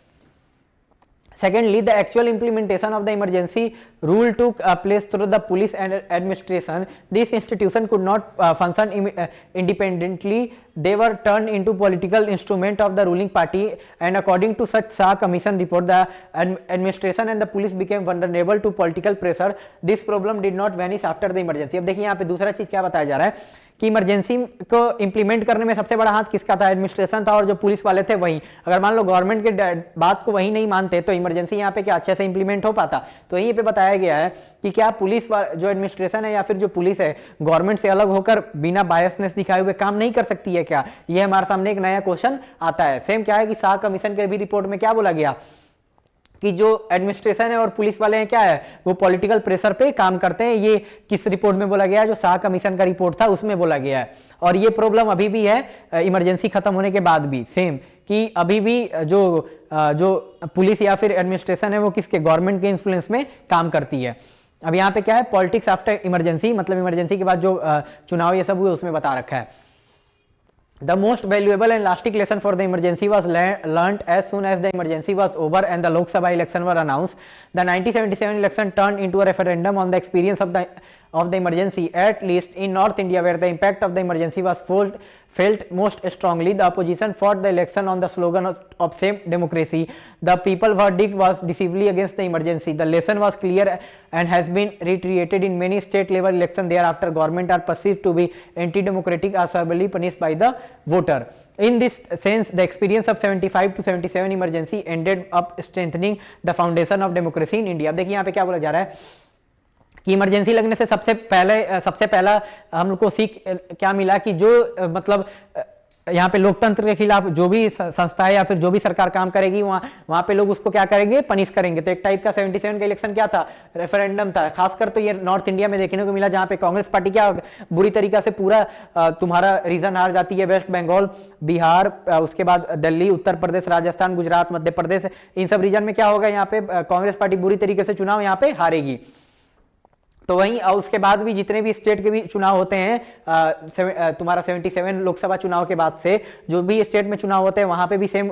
Secondly, the actual implementation of the emergency rule took place through the police and administration. This institution could not function independently. They were turned into political instrument of the ruling party, and according to such Shah Commission report, the administration and the police became vulnerable to political pressure. This problem did not vanish after the emergency. अब देखिए यहाँ पे दूसरा चीज क्या बताया जा रहा है कि इमरजेंसी को इंप्लीमेंट करने में सबसे बड़ा हाथ किसका था, एडमिनिस्ट्रेशन था, और जो पुलिस वाले थे वही। अगर मान लो गवर्नमेंट के बात को वही नहीं मानते तो इमरजेंसी यहाँ पे क्या अच्छे से इंप्लीमेंट हो पाता। तो यहीं पे बताया गया है कि क्या पुलिस जो एडमिनिस्ट्रेशन है या फिर जो पुलिस है गवर्नमेंट से अलग होकर बिना बायसनेस दिखाए हुए काम नहीं कर सकती है क्या, ये हमारे सामने एक नया क्वेश्चन आता है। सेम क्या है कि शाह कमीशन के भी रिपोर्ट में क्या बोला गया कि जो एडमिनिस्ट्रेशन है और पुलिस वाले हैं क्या है, वो पॉलिटिकल प्रेशर पे काम करते हैं। ये किस रिपोर्ट में बोला गया है, जो शाह कमीशन का रिपोर्ट था उसमें बोला गया है। और ये प्रॉब्लम अभी भी है इमरजेंसी खत्म होने के बाद भी सेम, कि अभी भी जो पुलिस या फिर एडमिनिस्ट्रेशन है वो किसके, गवर्नमेंट के इन्फ्लुएंस में काम करती है। अब यहाँ पे क्या है, पॉलिटिक्स आफ्टर इमरजेंसी, मतलब इमरजेंसी के बाद जो चुनाव ये सब हुए उसमें बता रखा है। The most valuable and lasting lesson for the emergency was learnt as soon as the emergency was over and the Lok Sabha election were announced. The 1977 election turned into a referendum on the experience of the emergency, at least in North India, where the impact of the emergency was felt most strongly. The opposition fought the election on the slogan of same democracy. The people verdict was decisively against the emergency. The lesson was clear and has been reiterated in many state level elections thereafter. Government are perceived to be anti-democratic or severely punished by the voter. In this sense, the experience of 75 to 77 emergency ended up strengthening the foundation of democracy in India. अब देखिए यहाँ पे क्या बोला जा रहा है कि इमरजेंसी लगने से सबसे पहला हम लोग को सीख क्या मिला कि जो मतलब यहाँ पे लोकतंत्र के खिलाफ जो भी संस्थाएं या फिर जो भी सरकार काम करेगी वहां पे लोग उसको क्या करेंगे, पनिश करेंगे। तो एक टाइप का 77 का इलेक्शन क्या था, रेफरेंडम था। खासकर तो ये नॉर्थ इंडिया में देखने को मिला जहां पे कांग्रेस पार्टी क्या बुरी तरीका से पूरा तुम्हारा रीजन हार जाती है। वेस्ट बंगाल, बिहार, उसके बाद दिल्ली, उत्तर प्रदेश, राजस्थान, गुजरात, मध्य प्रदेश, इन सब रीजन में क्या होगा, यहाँ पे कांग्रेस पार्टी बुरी तरीके से चुनाव यहाँ पे हारेगी। तो वहीं उसके बाद भी जितने भी स्टेट के भी चुनाव होते हैं तुम्हारा 77 लोकसभा चुनाव के बाद से जो भी स्टेट में चुनाव होते हैं वहां पे भी सेम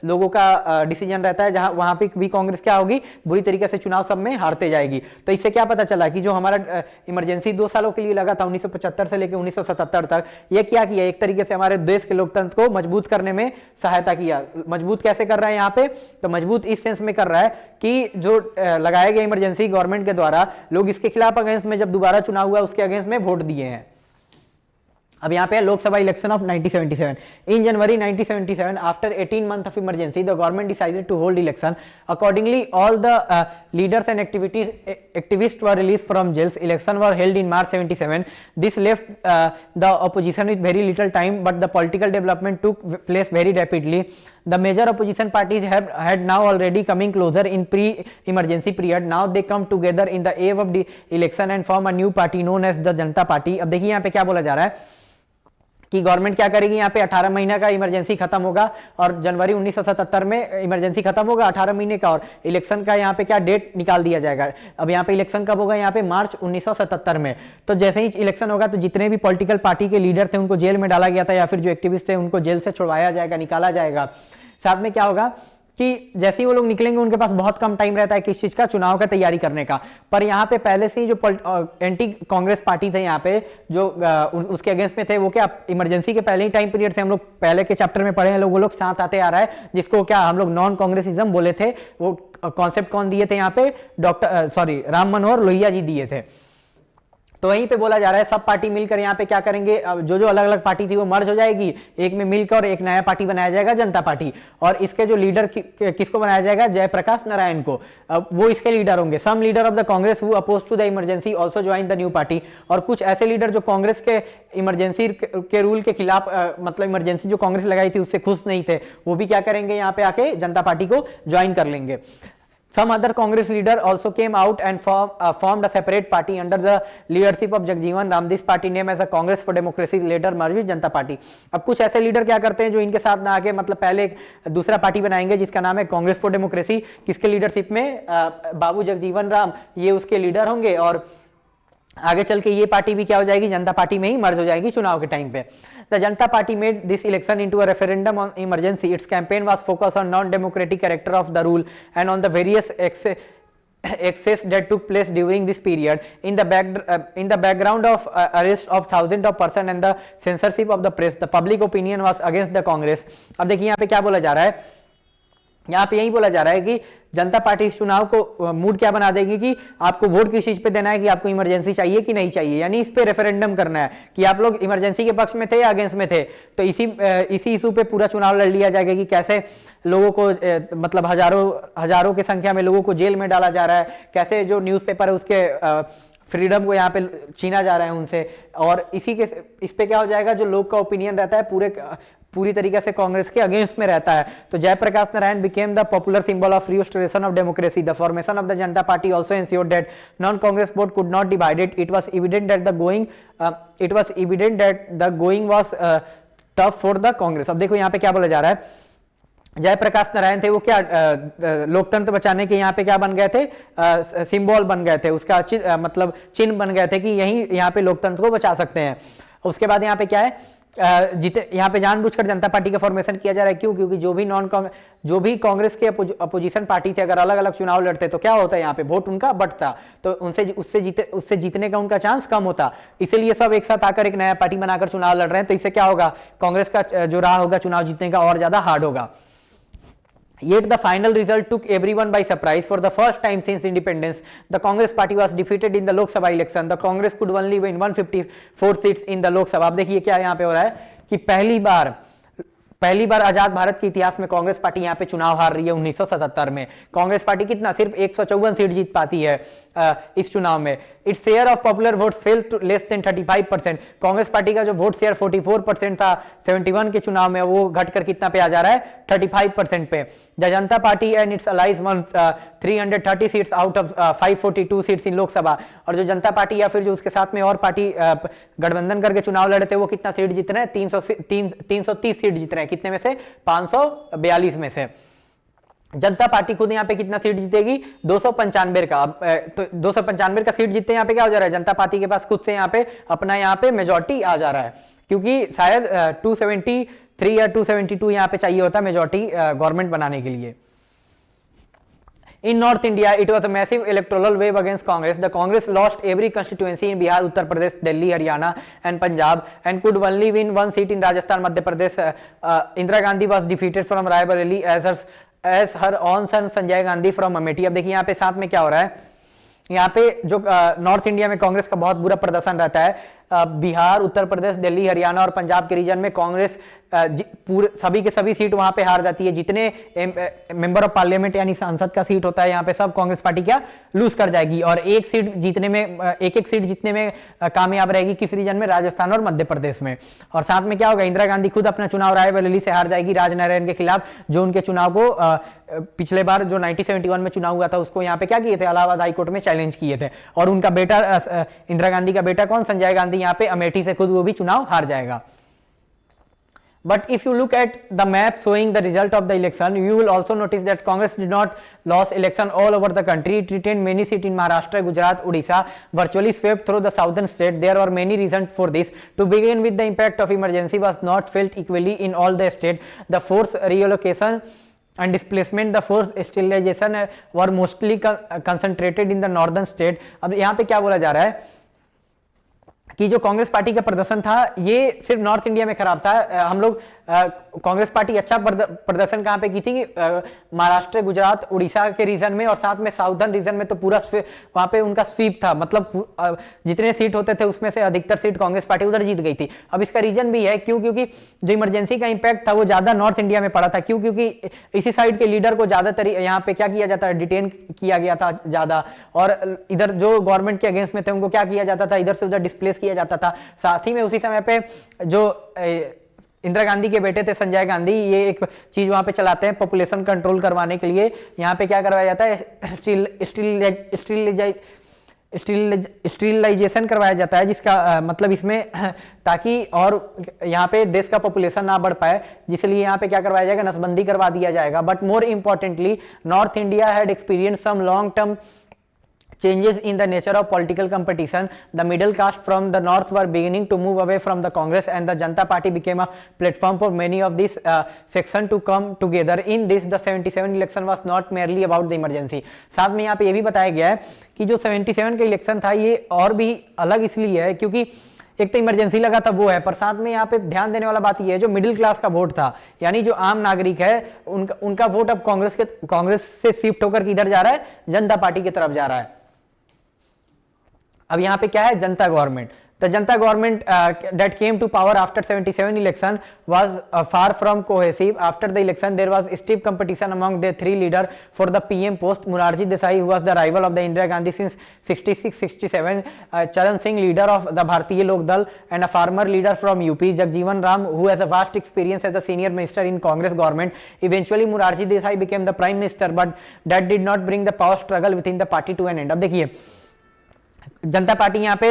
लोगों का डिसीजन रहता है, जहां वहां पे भी कांग्रेस क्या होगी, बुरी तरीके से चुनाव सब में हारते जाएगी। तो इससे क्या पता चला कि जो हमारा इमरजेंसी 2 सालों के लिए लगा था 1975 से लेकर 1977 तक, ये क्या किया, एक तरीके से हमारे देश के लोकतंत्र को मजबूत करने में सहायता किया। मजबूत कैसे कर रहा है यहाँ पे, तो मजबूत इस सेंस में कर रहा है कि जो लगाया गया इमरजेंसी गवर्नमेंट के द्वारा, लोग इसके खिलाफ अगेंस्ट में जब दोबारा चुनाव हुआ उसके अगेंस्ट में वोट दिए हैं। अब यहाँ पे Lok Sabha election of 1977 in January 1977 after 18 months of emergency the government decided to hold election accordingly all the leaders and activists were released from jails. Election were held in March 77. This left the opposition with very little time, but the political development took place very rapidly. The major opposition parties had now already coming closer in pre-emergency period. Now they come together in the eve of the election and form a new party known as the Janata Party. अब देखिए यहाँ पे क्या बोला जा रहा है कि गवर्नमेंट क्या करेगी, यहाँ पे 18 महीना का इमरजेंसी खत्म होगा और जनवरी 1977 में इमरजेंसी खत्म होगा 18 महीने का, और इलेक्शन का यहाँ पे क्या डेट निकाल दिया जाएगा। अब यहाँ पे इलेक्शन कब होगा, यहाँ पे मार्च 1977 में। तो जैसे ही इलेक्शन होगा तो जितने भी पॉलिटिकल पार्टी के लीडर थे उनको जेल में डाला गया था या फिर जो एक्टिविस्ट थे उनको जेल से छुड़वाया जाएगा, निकाला जाएगा। साथ में क्या होगा कि जैसे ही वो लोग निकलेंगे उनके पास बहुत कम टाइम रहता है किस चीज का, चुनाव का तैयारी करने का। पर यहाँ पे पहले से ही जो एंटी कांग्रेस पार्टी थे यहाँ पे जो उसके अगेंस्ट में थे, वो क्या इमरजेंसी के पहले ही टाइम पीरियड से हम लोग पहले के चैप्टर में पढ़े हैं, वो लोग साथ आते आ रहा है, जिसको क्या हम लोग नॉन कांग्रेसिज्म बोले थे। वो कॉन्सेप्ट कौन दिए थे यहाँ पे, राम मनोहर लोहिया जी दिए थे। तो वहीं पे बोला जा रहा है सब पार्टी मिलकर यहाँ पे क्या करेंगे, जो जो अलग अलग पार्टी थी वो मर्ज हो जाएगी, एक में मिलकर एक नया पार्टी बनाया जाएगा, जनता पार्टी। और इसके जो लीडर किसको बनाया जाएगा, जयप्रकाश नारायण को, वो इसके लीडर होंगे। Some leader of the Congress who oppose to the emergency also join the new party. और कुछ ऐसे लीडर जो कांग्रेस के इमरजेंसी के रूल के खिलाफ, मतलब इमरजेंसी जो कांग्रेस लगाई थी उससे खुश नहीं थे, वो भी क्या करेंगे, यहाँ पे आके जनता पार्टी को ज्वाइन कर लेंगे। Some other Congress leader also came out and formed a separate party under the leadership of Jagjeevan Ram. This party named as a Congress for Democracy later merged with Janata party. अब कुछ ऐसे leader क्या करते हैं जो इनके साथ ना आके मतलब पहले एक दूसरा पार्टी बनाएंगे जिसका नाम है कांग्रेस फॉर डेमोक्रेसी, किसके लीडरशिप में, बाबू जगजीवन राम ये उसके लीडर होंगे। और आगे चल के ये पार्टी भी क्या हो जाएगी, जनता पार्टी में ही मर्ज हो जाएगी चुनाव के टाइम पे। The Janata Party made this election into a referendum on emergency. Its campaign was focused on non-democratic character of the rule and on the various excess that took place during this period. In the background of arrest of thousands of persons and the censorship of the press, the public opinion was against the Congress. अब देखिए यहाँ पे क्या बोला जा रहा है, यहाँ पे यही बोला जा रहा है कि जनता पार्टी इस चुनाव को मूड क्या बना देगी कि आपको वोट किस चीज पे देना है, कि आपको इमरजेंसी चाहिए कि नहीं चाहिए, यानी इस पे रेफरेंडम करना है कि आप लोग इमरजेंसी के पक्ष में थे या अगेंस्ट में थे। तो इसी इशू पे पूरा चुनाव लड़ लिया जाएगा कि कैसे लोगों को मतलब हजारों की संख्या में लोगों को जेल में डाला जा रहा है, कैसे जो न्यूज़पेपर है उसके फ्रीडम को यहाँ पे छीना जा रहा है उनसे। और इस पे क्या हो जाएगा, जो लोग का ओपिनियन रहता है पूरी तरीके से कांग्रेस के अगेंस्ट में रहता है। तो Jayaprakash Narayan became the popular symbol of restoration of democracy. The formation of the Janata Party also ensured that non-Congress vote could not divide it. It was evident that the going was tough for the Congress. अब देखो यहाँ पे क्या बोला जा रहा है, जयप्रकाश नारायण थे वो क्या लोकतंत्र बचाने के यहाँ पे क्या बन गए थे, सिंबल बन गए थे, उसका मतलब चिन्ह बन गए थे कि यही यहाँ पे लोकतंत्र को बचा सकते हैं। उसके बाद यहाँ पे क्या है, यहाँ पे जानबूझकर जनता पार्टी का फॉर्मेशन किया जा रहा है। क्यों? क्योंकि जो भी कांग्रेस के अपोजिशन पार्टी थे अगर अलग अलग चुनाव लड़ते तो क्या होता है, यहाँ पे वोट उनका बढ़ता, तो उससे जीतने का उनका चांस कम होता। इसीलिए सब एक साथ आकर एक नया पार्टी बनाकर चुनाव लड़ रहे हैं। तो इससे क्या होगा, कांग्रेस का जो राह होगा चुनाव जीतने का और ज्यादा हार्ड होगा। Yet the final result took everyone by surprise. For the first time since independence, the Congress party was defeated in the Lok Sabha election. The Congress could only win 154 seats in the Lok Sabha. अब देखिए क्या यहाँ पे हो रहा है कि पहली बार पहली बार आजाद भारत के इतिहास में कांग्रेस पार्टी यहाँ पे चुनाव हार रही है 1977 में। कांग्रेस पार्टी कितना सिर्फ 154 सीट जीत पाती है इस चुनाव में। Its share of popular votes fell to less than 35%। Congress party का जो वोट शेयर 44% था 71 के चुनाव में, वो घटकर कितना पे आ जा रहा है 35% पे। The Janata party and its allies won 330 seats out of 542 seats in Lok Sabha. और जो जनता पार्टी या फिर जो उसके साथ में और पार्टी गठबंधन करके चुनाव लड़े थे वो कितना सीट जीत रहे हैं 330 सीट जीत रहे हैं। कितने में से 542 में से। जनता पार्टी खुद यहाँ पे कितना सीट जीतेगी 295 का। तो 295 का सीट जीतते यहाँ पे क्या हो जा रहा है, जनता पार्टी के पास खुद से यहाँ पे अपना यहाँ पे मेजॉरिटी आ जा रहा है, क्योंकि शायद 273 या 272 यहाँ पे चाहिए होता मेजॉरिटी गवर्नमेंट बनाने के लिए। In North India, it was a massive electoral wave against Congress. The Congress lost every constituency in Bihar, Uttar Pradesh, Delhi, Haryana, and Punjab, and could only win one seat in Rajasthan, Madhya Pradesh. Indira Gandhi was defeated from Raebareli as her own son Sanjay Gandhi from Amethi. अब देखिए यहाँ पे साथ में क्या हो रहा है, यहाँ पे जो नॉर्थ इंडिया में कांग्रेस का बहुत बुरा प्रदर्शन रहता है। बिहार, उत्तर प्रदेश, दिल्ली, हरियाणा और पंजाब के रीजन में कांग्रेस पूरे सभी के सभी सीट वहां पे हार जाती है। जितने मेंबर ऑफ पार्लियामेंट यानी सांसद का सीट होता है यहाँ पे सब कांग्रेस पार्टी क्या लूज कर जाएगी, और एक सीट जीतने में एक सीट जीतने में कामयाब रहेगी किस रीजन में, राजस्थान और मध्य प्रदेश में। और साथ में क्या होगा, इंदिरा गांधी खुद अपना चुनाव रायबरेली से हार जाएगी राजनारायण के खिलाफ, जो उनके चुनाव को पिछले बार जो 1971 में चुनाव हुआ था उसको यहाँ पे क्या किए थे, इलाहाबाद हाईकोर्ट में चैलेंज किए थे। और उनका बेटा इंदिरा गांधी का बेटा कौन, संजय गांधी, यहाँ पे अमेठी से खुद वो भी चुनाव हार जाएगा। But if you look at the map showing the result of the election, you will also notice that Congress did not lose election all over the country. It retained many seats in Maharashtra, Gujarat, Odisha, virtually swept through the southern state. There were many reasons for this. To begin with, the impact of emergency was not felt equally in all the states. The forced reallocation and displacement, the forced sterilization were mostly concentrated in the northern state. अब यहाँ पे क्या बोला जा रहा है कि जो कांग्रेस पार्टी का प्रदर्शन था ये सिर्फ नॉर्थ इंडिया में खराब था। हम लोग कांग्रेस पार्टी अच्छा प्रदर्शन कहां पे की थी, महाराष्ट्र, गुजरात, उड़ीसा के रीजन में, और साथ में साउदर्न रीजन में तो पूरा वहां पे उनका स्वीप था, मतलब जितने सीट होते थे उसमें से अधिकतर सीट कांग्रेस पार्टी उधर जीत गई थी। अब इसका रीजन भी है क्यों, क्योंकि जो इमरजेंसी का इंपैक्ट था वो ज्यादा नॉर्थ इंडिया में पड़ा था। क्यों, क्योंकि इसी साइड के लीडर को ज्यादातर यहाँ पे क्या किया जाता है, डिटेन किया गया था ज्यादा, और इधर जो गवर्नमेंट के अगेंस्ट में थे उनको क्या किया जाता था, इधर से उधर डिस्प्लेस किया जाता था। साथ ही में उसी समय पे जो इंदिरा गांधी के बेटे थे संजय गांधी, ये एक चीज वहां पे चलाते हैं पॉपुलेशन कंट्रोल करवाने के लिए। यहाँ पे क्या करवाया जाता है, स्टीरिलाइजेशन करवाया जाता है, जिसका मतलब इसमें ताकि और यहाँ पे देश का पॉपुलेशन ना बढ़ पाए, जिसलिए यहाँ पे क्या करवाया जाएगा, नसबंदी करवा दिया जाएगा। But more importantly north India had experience some long term changes in the nature of political competition. The middle caste from the north were beginning to move away from the Congress, and the Janata Party became a platform for many of these sections to come together. In this, the 77 election was not merely about the emergency. साथ में यहाँ पे ये भी बताया गया है कि जो 77 का इलेक्शन था ये और भी अलग इसलिए है क्योंकि एक तो इमरजेंसी लगा था वो है, पर साथ में यहाँ पे ध्यान देने वाला बात ये है जो मिडिल क्लास का वोट था, यानी जो आम नागरिक है उनका वोट अब कांग्रेस से शिफ्ट होकर किधर जा रहा है, जनता पार्टी की तरफ जा रहा है। अब यहाँ पे क्या है, जनता government. The Janta government that came to power after 77 election was far from cohesive. After the election, there was stiff competition among the three leaders for the PM post. Morarji Desai, who was the rival of the Indira Gandhi since 66-67, Charan Singh, leader of the Bharatiya Lok Dal, and a former leader from UP, Jagjeevan Ram, who has a vast experience as a senior minister in Congress government. Eventually, Morarji Desai became the prime minister, but that did not bring the power struggle within the party to an end. अब देखिए जनता party यहाँ पे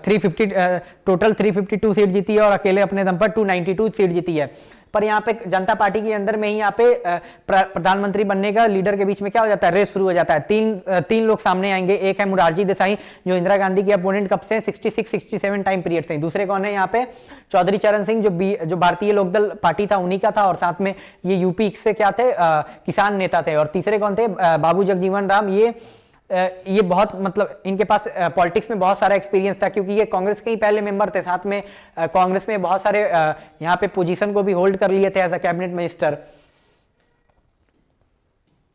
352 seat जीती है और अकेले अपने दम पर 292 सीट जीती है। पर यहाँ पे जनता पार्टी के अंदर में ही यहाँ पे प्रधानमंत्री बनने का लीडर के बीच में क्या हो जाता है, रेस शुरू हो जाता है। तीन लोग सामने आएंगे। एक है मोरारजी देसाई जो इंदिरा गांधी के अपोनेंट कब से 66-67 टाइम पीरियड से। दूसरे कौन है यहाँ पे, चौधरी चरण सिंह जो भारतीय लोकदल पार्टी था उन्हीं का था, और साथ में ये यूपी से क्या थे, किसान नेता थे। और तीसरे कौन थे, बाबू जगजीवन राम। ये बहुत मतलब इनके पास पॉलिटिक्स में बहुत सारा एक्सपीरियंस था क्योंकि ये कांग्रेस के ही पहले मेंबर थे। साथ में कांग्रेस में बहुत सारे यहाँ पे पोजीशन को भी होल्ड कर लिए थे एज अ कैबिनेट मिनिस्टर।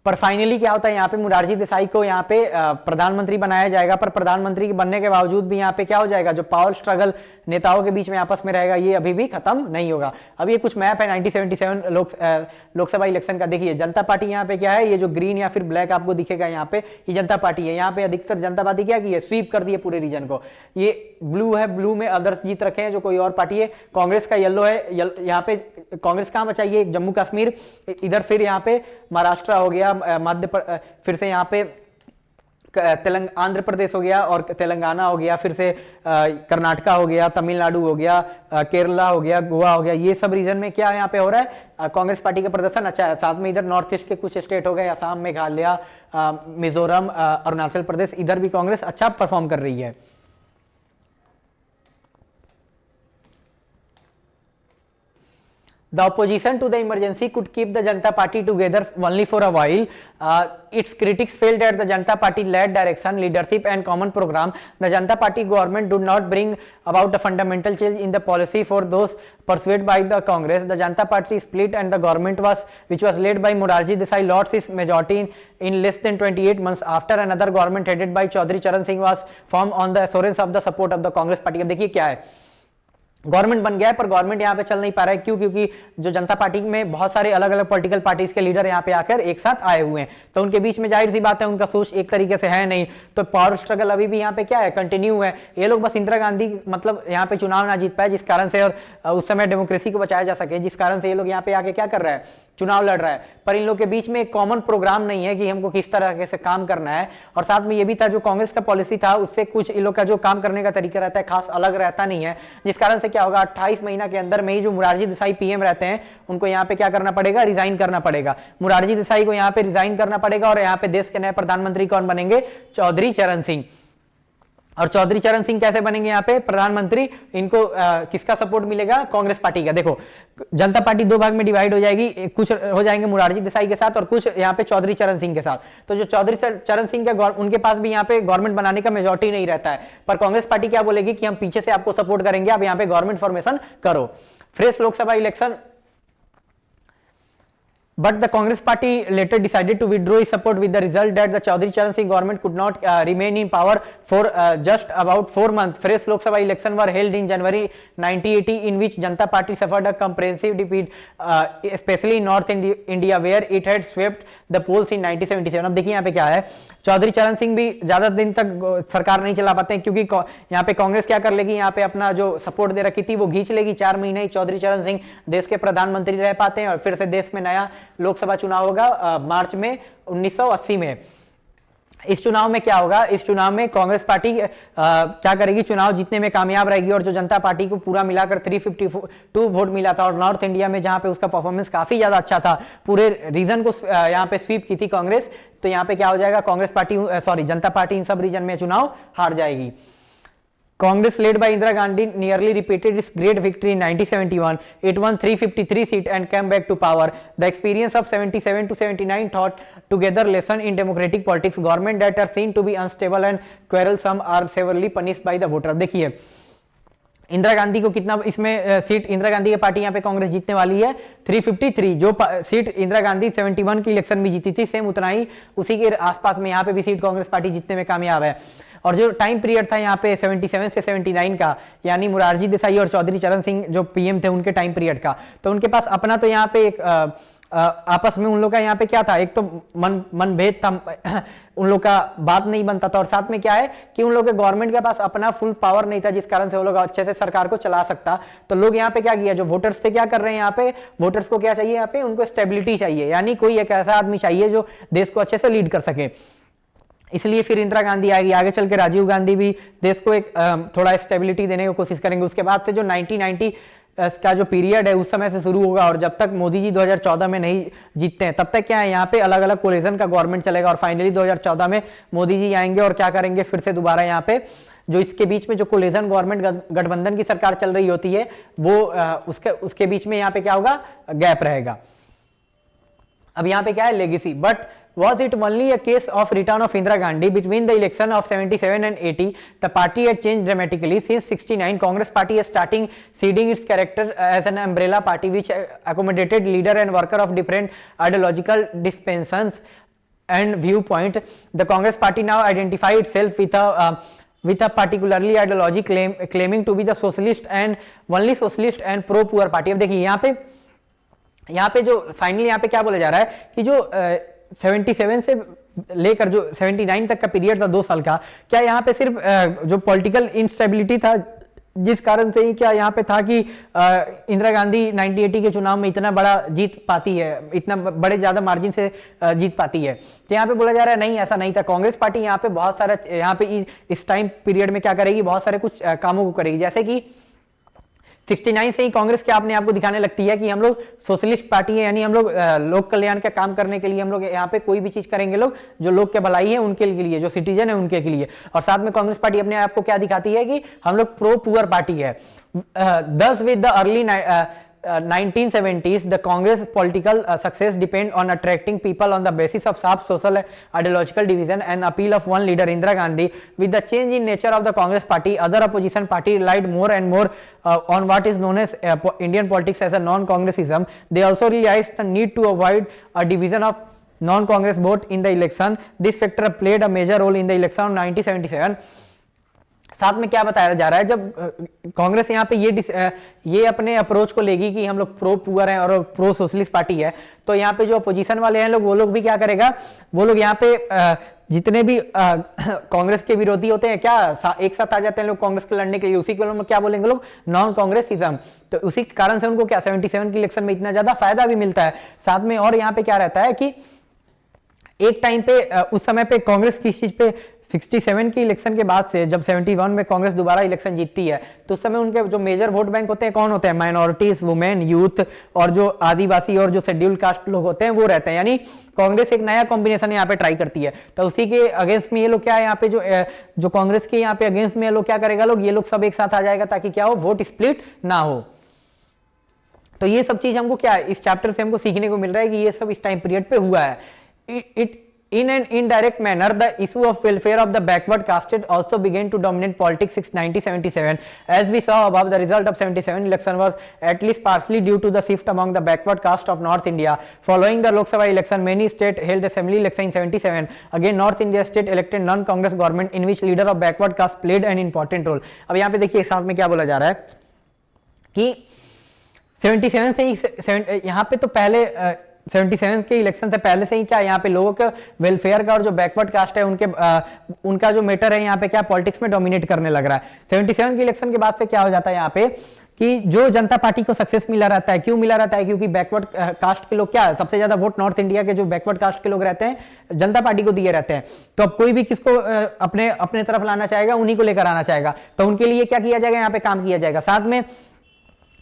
पर फाइनली क्या होता है यहाँ पे मुरारजी देसाई को यहाँ पे प्रधानमंत्री बनाया जाएगा, पर प्रधानमंत्री बनने के बावजूद भी यहाँ पे क्या हो जाएगा, जो पावर स्ट्रगल नेताओं के बीच में आपस में रहेगा ये अभी भी खत्म नहीं होगा। अब ये कुछ मैप है 1977 लोकसभा इलेक्शन का। देखिए जनता पार्टी यहाँ पे क्या है, ये जो ग्रीन या फिर ब्लैक आपको दिखेगा यहाँ पे, ये जनता पार्टी है। यहाँ पे अधिकतर जनता पार्टी क्या की है, स्वीप कर दी है पूरे रीजन को। ये ब्लू है, ब्लू में अदर्स जीत रखे हैं जो कोई और पार्टी है। कांग्रेस का येलो है, यहाँ पे कांग्रेस कहाँ बचा, ये जम्मू कश्मीर इधर, फिर यहाँ पे महाराष्ट्र हो गया, फिर से यहाँ पे आंध्र प्रदेश हो गया और तेलंगाना हो गया, फिर से कर्नाटका हो गया, तमिलनाडु हो गया, केरला हो गया, गोवा हो गया। ये सब रीजन में क्या यहाँ पे हो रहा है, कांग्रेस पार्टी का प्रदर्शन अच्छा है। साथ में इधर नॉर्थ ईस्ट के कुछ स्टेट हो गए, असम, मेघालय, मिजोरम, अरुणाचल प्रदेश, इधर भी कांग्रेस अच्छा परफॉर्म कर रही है। The opposition to the emergency could keep the Janata Party together only for a while. Its critics felt that the Janata Party led direction, leadership and common program. The Janata Party government did not bring about a fundamental change in the policy for those pursued by the Congress. The Janata Party split and the government which was led by Morarji Desai lost its majority in less than 28 months after another government headed by Chaudhary Charan Singh was formed on the assurance of the support of the Congress Party. अब देखिए क्या है, government बन गया है पर government यहाँ पे चल नहीं पा रहा है। क्यों? क्योंकि जो जनता पार्टी में बहुत सारे अलग अलग पॉलिटिकल पार्टीज के लीडर यहाँ पे आकर एक साथ आए हुए हैं, तो उनके बीच में जाहिर सी बात है उनका सोच एक तरीके से है नहीं, तो पावर स्ट्रगल अभी भी यहाँ पे क्या है, कंटिन्यू है। ये लोग बस इंदिरा गांधी मतलब यहाँ पे चुनाव ना जीत पाए जिस कारण से, और उस समय डेमोक्रेसी को बचाया जा सके जिस कारण से ये लोग यहाँ पे आके क्या कर रहा है, चुनाव लड़ रहा है। पर इन लोग के बीच में एक कॉमन प्रोग्राम नहीं है कि हमको किस तरह से काम करना है। और साथ में ये भी था जो कांग्रेस का पॉलिसी था उससे कुछ इन लोग का जो काम करने का तरीका रहता है खास अलग रहता नहीं है, जिस कारण से क्या होगा 28 महीना के अंदर में ही जो मोरारजी देसाई पीएम रहते हैं उनको यहाँ पे क्या करना पड़ेगा, रिजाइन करना पड़ेगा। मोरारजी देसाई को यहाँ पे रिजाइन करना पड़ेगा और यहाँ पे देश के नए प्रधानमंत्री कौन बनेंगे, चौधरी चरण सिंह। और चौधरी चरण सिंह कैसे बनेंगे यहाँ पे प्रधानमंत्री, इनको किसका सपोर्ट मिलेगा, कांग्रेस पार्टी का। देखो जनता पार्टी दो भाग में डिवाइड हो जाएगी, कुछ हो जाएंगे मोरारजी देसाई के साथ और कुछ यहाँ पे चौधरी चरण सिंह के साथ। तो जो चौधरी चरण सिंह के उनके पास भी यहाँ पे गवर्नमेंट बनाने का मेजॉरिटी नहीं रहता है, पर कांग्रेस पार्टी क्या बोलेगी कि हम पीछे से आपको सपोर्ट करेंगे, आप यहाँ पे गवर्नमेंट फॉर्मेशन करो। Fresh Lok Sabha election, but the Congress party later decided to withdraw its support with the result that the Chaudhary Charan Singh government could not remain in power for just about 4 months. Fresh Lok Sabha election were held in January 1980 in which Janata Party suffered a comprehensive defeat, especially in North India where it had swept the polls in 1977. अब देखिए यहाँ पे क्या है, चौधरी चरण सिंह भी ज्यादा दिन तक सरकार नहीं चला पाते हैं क्योंकि यहाँ पे कांग्रेस क्या कर लेगी, यहाँ पे अपना जो सपोर्ट दे रखी थी वो खींच लेगी। 4 महीने ही चौधरी चरण सिंह देश के प्रधानमंत्री रह पाते हैं और फिर से देश में नया लोकसभा चुनाव होगा मार्च में 1980 में। इस चुनाव में क्या होगा, इस चुनाव में कांग्रेस पार्टी क्या करेगी, चुनाव जीतने में कामयाब रहेगी और जो जनता पार्टी को पूरा मिलाकर 352 वोट मिला था और नॉर्थ इंडिया में जहां पे उसका परफॉर्मेंस काफी ज्यादा अच्छा था, पूरे रीजन को यहां पे स्वीप की थी कांग्रेस, तो यहां पे क्या हो जाएगा, कांग्रेस पार्टी जनता पार्टी इन सब रीजन में चुनाव हार जाएगी। Congress led by Indira Gandhi nearly repeated its great victory in 1971. It won 353 seats and came back to power. The experience of 77 to 79 taught together lesson in democratic politics. Government that are seen to be unstable and quarrelsome are severely punished by the voter. देखिए इंदिरा गांधी को कितना इसमें seat, Indira Gandhi की party यहाँ पे कांग्रेस जीतने वाली है 353, जो सीट इंदिरा गांधी 71 की इलेक्शन में जीती थी सेम उतना ही उसी के आसपास में यहाँ पे भी सीट कांग्रेस पार्टी जीतने में कामयाब है। और जो टाइम पीरियड था यहाँ पे 77 से 79 का, यानी मोरारजी देसाई और चौधरी चरण सिंह जो पीएम थे उनके टाइम पीरियड का, तो उनके पास अपना तो यहाँ पे एक आपस में उन लोग का यहाँ पे क्या था, एक तो मनभेद था, उन लोग का बात नहीं बनता था और साथ में क्या है कि उन लोग के गवर्नमेंट के पास अपना फुल पावर नहीं था जिस कारण से वो लोग अच्छे से सरकार को चला सकता। तो लोग यहाँ पे क्या किया, जो वोटर्स थे क्या कर रहे हैं, यहाँ पे वोटर्स को क्या चाहिए, यहाँ पे उनको स्टेबिलिटी चाहिए, यानी कोई एक ऐसा आदमी चाहिए जो देश को अच्छे से लीड कर सके। इसलिए फिर इंदिरा गांधी आएगी, आगे चल के राजीव गांधी भी देश को एक थोड़ा स्टेबिलिटी देने की कोशिश करेंगे। उसके बाद से जो 1990 का जो पीरियड है उस समय से शुरू होगा और जब तक मोदी जी 2014 में नहीं जीतते हैं तब तक क्या है, यहाँ पे अलग अलग कोलिजन का गवर्नमेंट चलेगा और फाइनली 2014 में मोदी जी आएंगे और क्या करेंगे, फिर से दोबारा यहाँ पे जो इसके बीच में जो कोलिजन गवर्नमेंट गठबंधन की सरकार चल रही होती है वो उसके बीच में यहाँ पे क्या होगा, गैप रहेगा। अब यहाँ पे क्या है, legacy. But was it only a case of return of Indira Gandhi? Between the election of 77 and 80, the party had changed dramatically. Since 69, Congress party is starting seeding its character as an umbrella party which accommodated leader and worker of different ideological dispensations. and viewpoint, the Congress party now identify itself with a particularly ideology claiming to be the socialist and only socialist and pro poor party। अब देखिए यहाँ पे जो finally यहाँ पे क्या बोला जा रहा है कि जो 77 से लेकर जो 79 तक का पीरियड था 2 साल का, क्या यहाँ पे सिर्फ जो पॉलिटिकल इंस्टेबिलिटी था जिस कारण से ही क्या यहाँ पे था कि इंदिरा गांधी 1980 के चुनाव में इतना बड़ा जीत पाती है, इतना बड़े ज्यादा मार्जिन से जीत पाती है। तो यहाँ पे बोला जा रहा है नहीं, ऐसा नहीं था। कांग्रेस पार्टी यहाँ पे बहुत सारा यहाँ पे इस टाइम पीरियड में क्या करेगी, बहुत सारे कुछ कामों को करेगी। जैसे कि 69 से ही कांग्रेस क्या अपने आप को दिखाने लगती है कि हम लोग सोशलिस्ट पार्टी है, यानी हम लोग लोक कल्याण का काम करने के लिए हम लोग यहाँ पे कोई भी चीज करेंगे लोग जो लोग के भलाई है उनके लिए, जो सिटीजन है उनके लिए। और साथ में कांग्रेस पार्टी अपने आप को क्या दिखाती है कि हम लोग प्रो पुअर पार्टी है। दस with the early 1970s, the Congress political success depend on attracting people on the basis of sharp social ideological division and appeal of one leader, Indira Gandhi. With the change in nature of the Congress party, other opposition party relied more and more on what is known as Indian politics as a non-Congressism. They also realized the need to avoid a division of non-Congress vote in the election. This factor played a major role in the election of 1977. साथ में क्या बताया जा रहा है, जब कांग्रेस यहाँ पे ये अपने अप्रोच को लेगी कि हम लोग प्रो पुअर हैं और प्रो सोशलिस्ट पार्टी है, तो यहाँ पे जो अपोजिशन वाले हैं लोग, वो लोग भी क्या करेगा, वो लोग यहाँ पे जितने भी कांग्रेस के विरोधी होते हैं क्या एक साथ आ जाते हैं लोग कांग्रेस के लड़ने के लिए, उसी को क्या बोलेंगे लोग, नॉन कांग्रेसिज्म। तो उसी कारण से उनको क्या 77 के इलेक्शन में इतना ज्यादा फायदा भी मिलता है। साथ में और यहाँ पे क्या रहता है कि एक टाइम पे उस समय पे कांग्रेस किस चीज पे 67 की इलेक्शन के बाद से जब 71 में कांग्रेस दोबारा इलेक्शन जीतती है, तो उस समय उनके जो मेजर वोट बैंक होते हैं कौन होते हैं, माइनॉरिटीज, वुमेन, यूथ और जो आदिवासी और जो शेड्यूल कास्ट लोग होते हैं वो रहते हैं। यानी कांग्रेस एक नया कॉम्बिनेशन यहाँ पे ट्राई करती है। तो उसी के अगेंस्ट में ये लोग क्या है, यहाँ पे जो कांग्रेस के यहाँ पे अगेंस्ट में ये लोग क्या करेगा, लोग ये लोग सब एक साथ आ जाएगा ताकि क्या हो, वोट स्प्लिट ना हो। तो ये सब चीज हमको क्या इस चैप्टर से हमको सीखने को मिल रहा है कि ये सब इस टाइम पीरियड पे हुआ है। In an indirect manner, the issue of welfare of the backward casted also began to dominate politics since 1977. As we saw above, the result of 77 election was at least partially due to the shift among the backward caste of North India. Following the Lok Sabha election, many states held assembly election in 77. Again, North India state elected non-Congress government in which leader of backward caste played an important role. अब यहाँ पे देखिए साथ में क्या बोला जा रहा है कि 77 से ही यहाँ पे तो पहले 77 के इलेक्शन से पहले से ही क्या यहाँ पे लोगों के वेलफेयर का और जो बैकवर्ड कास्ट है उनका जो मैटर है यहाँ पे क्या पॉलिटिक्स में डोमिनेट करने लग रहा है। 77 के इलेक्शन के बाद से क्या हो जाता है यहाँ पे कि जो जनता पार्टी को सक्सेस मिला रहता है, क्यों मिला रहता है, क्योंकि बैकवर्ड कास्ट के लोग क्या सबसे ज्यादा वोट नॉर्थ इंडिया के जो बैकवर्ड कास्ट के लोग रहते हैं जनता पार्टी को दिए रहते हैं। तो अब कोई भी किसको अपने तरफ लाना चाहेगा, उन्हीं को लेकर आना चाहेगा। तो उनके लिए क्या किया जाएगा, यहाँ पे काम किया जाएगा। साथ में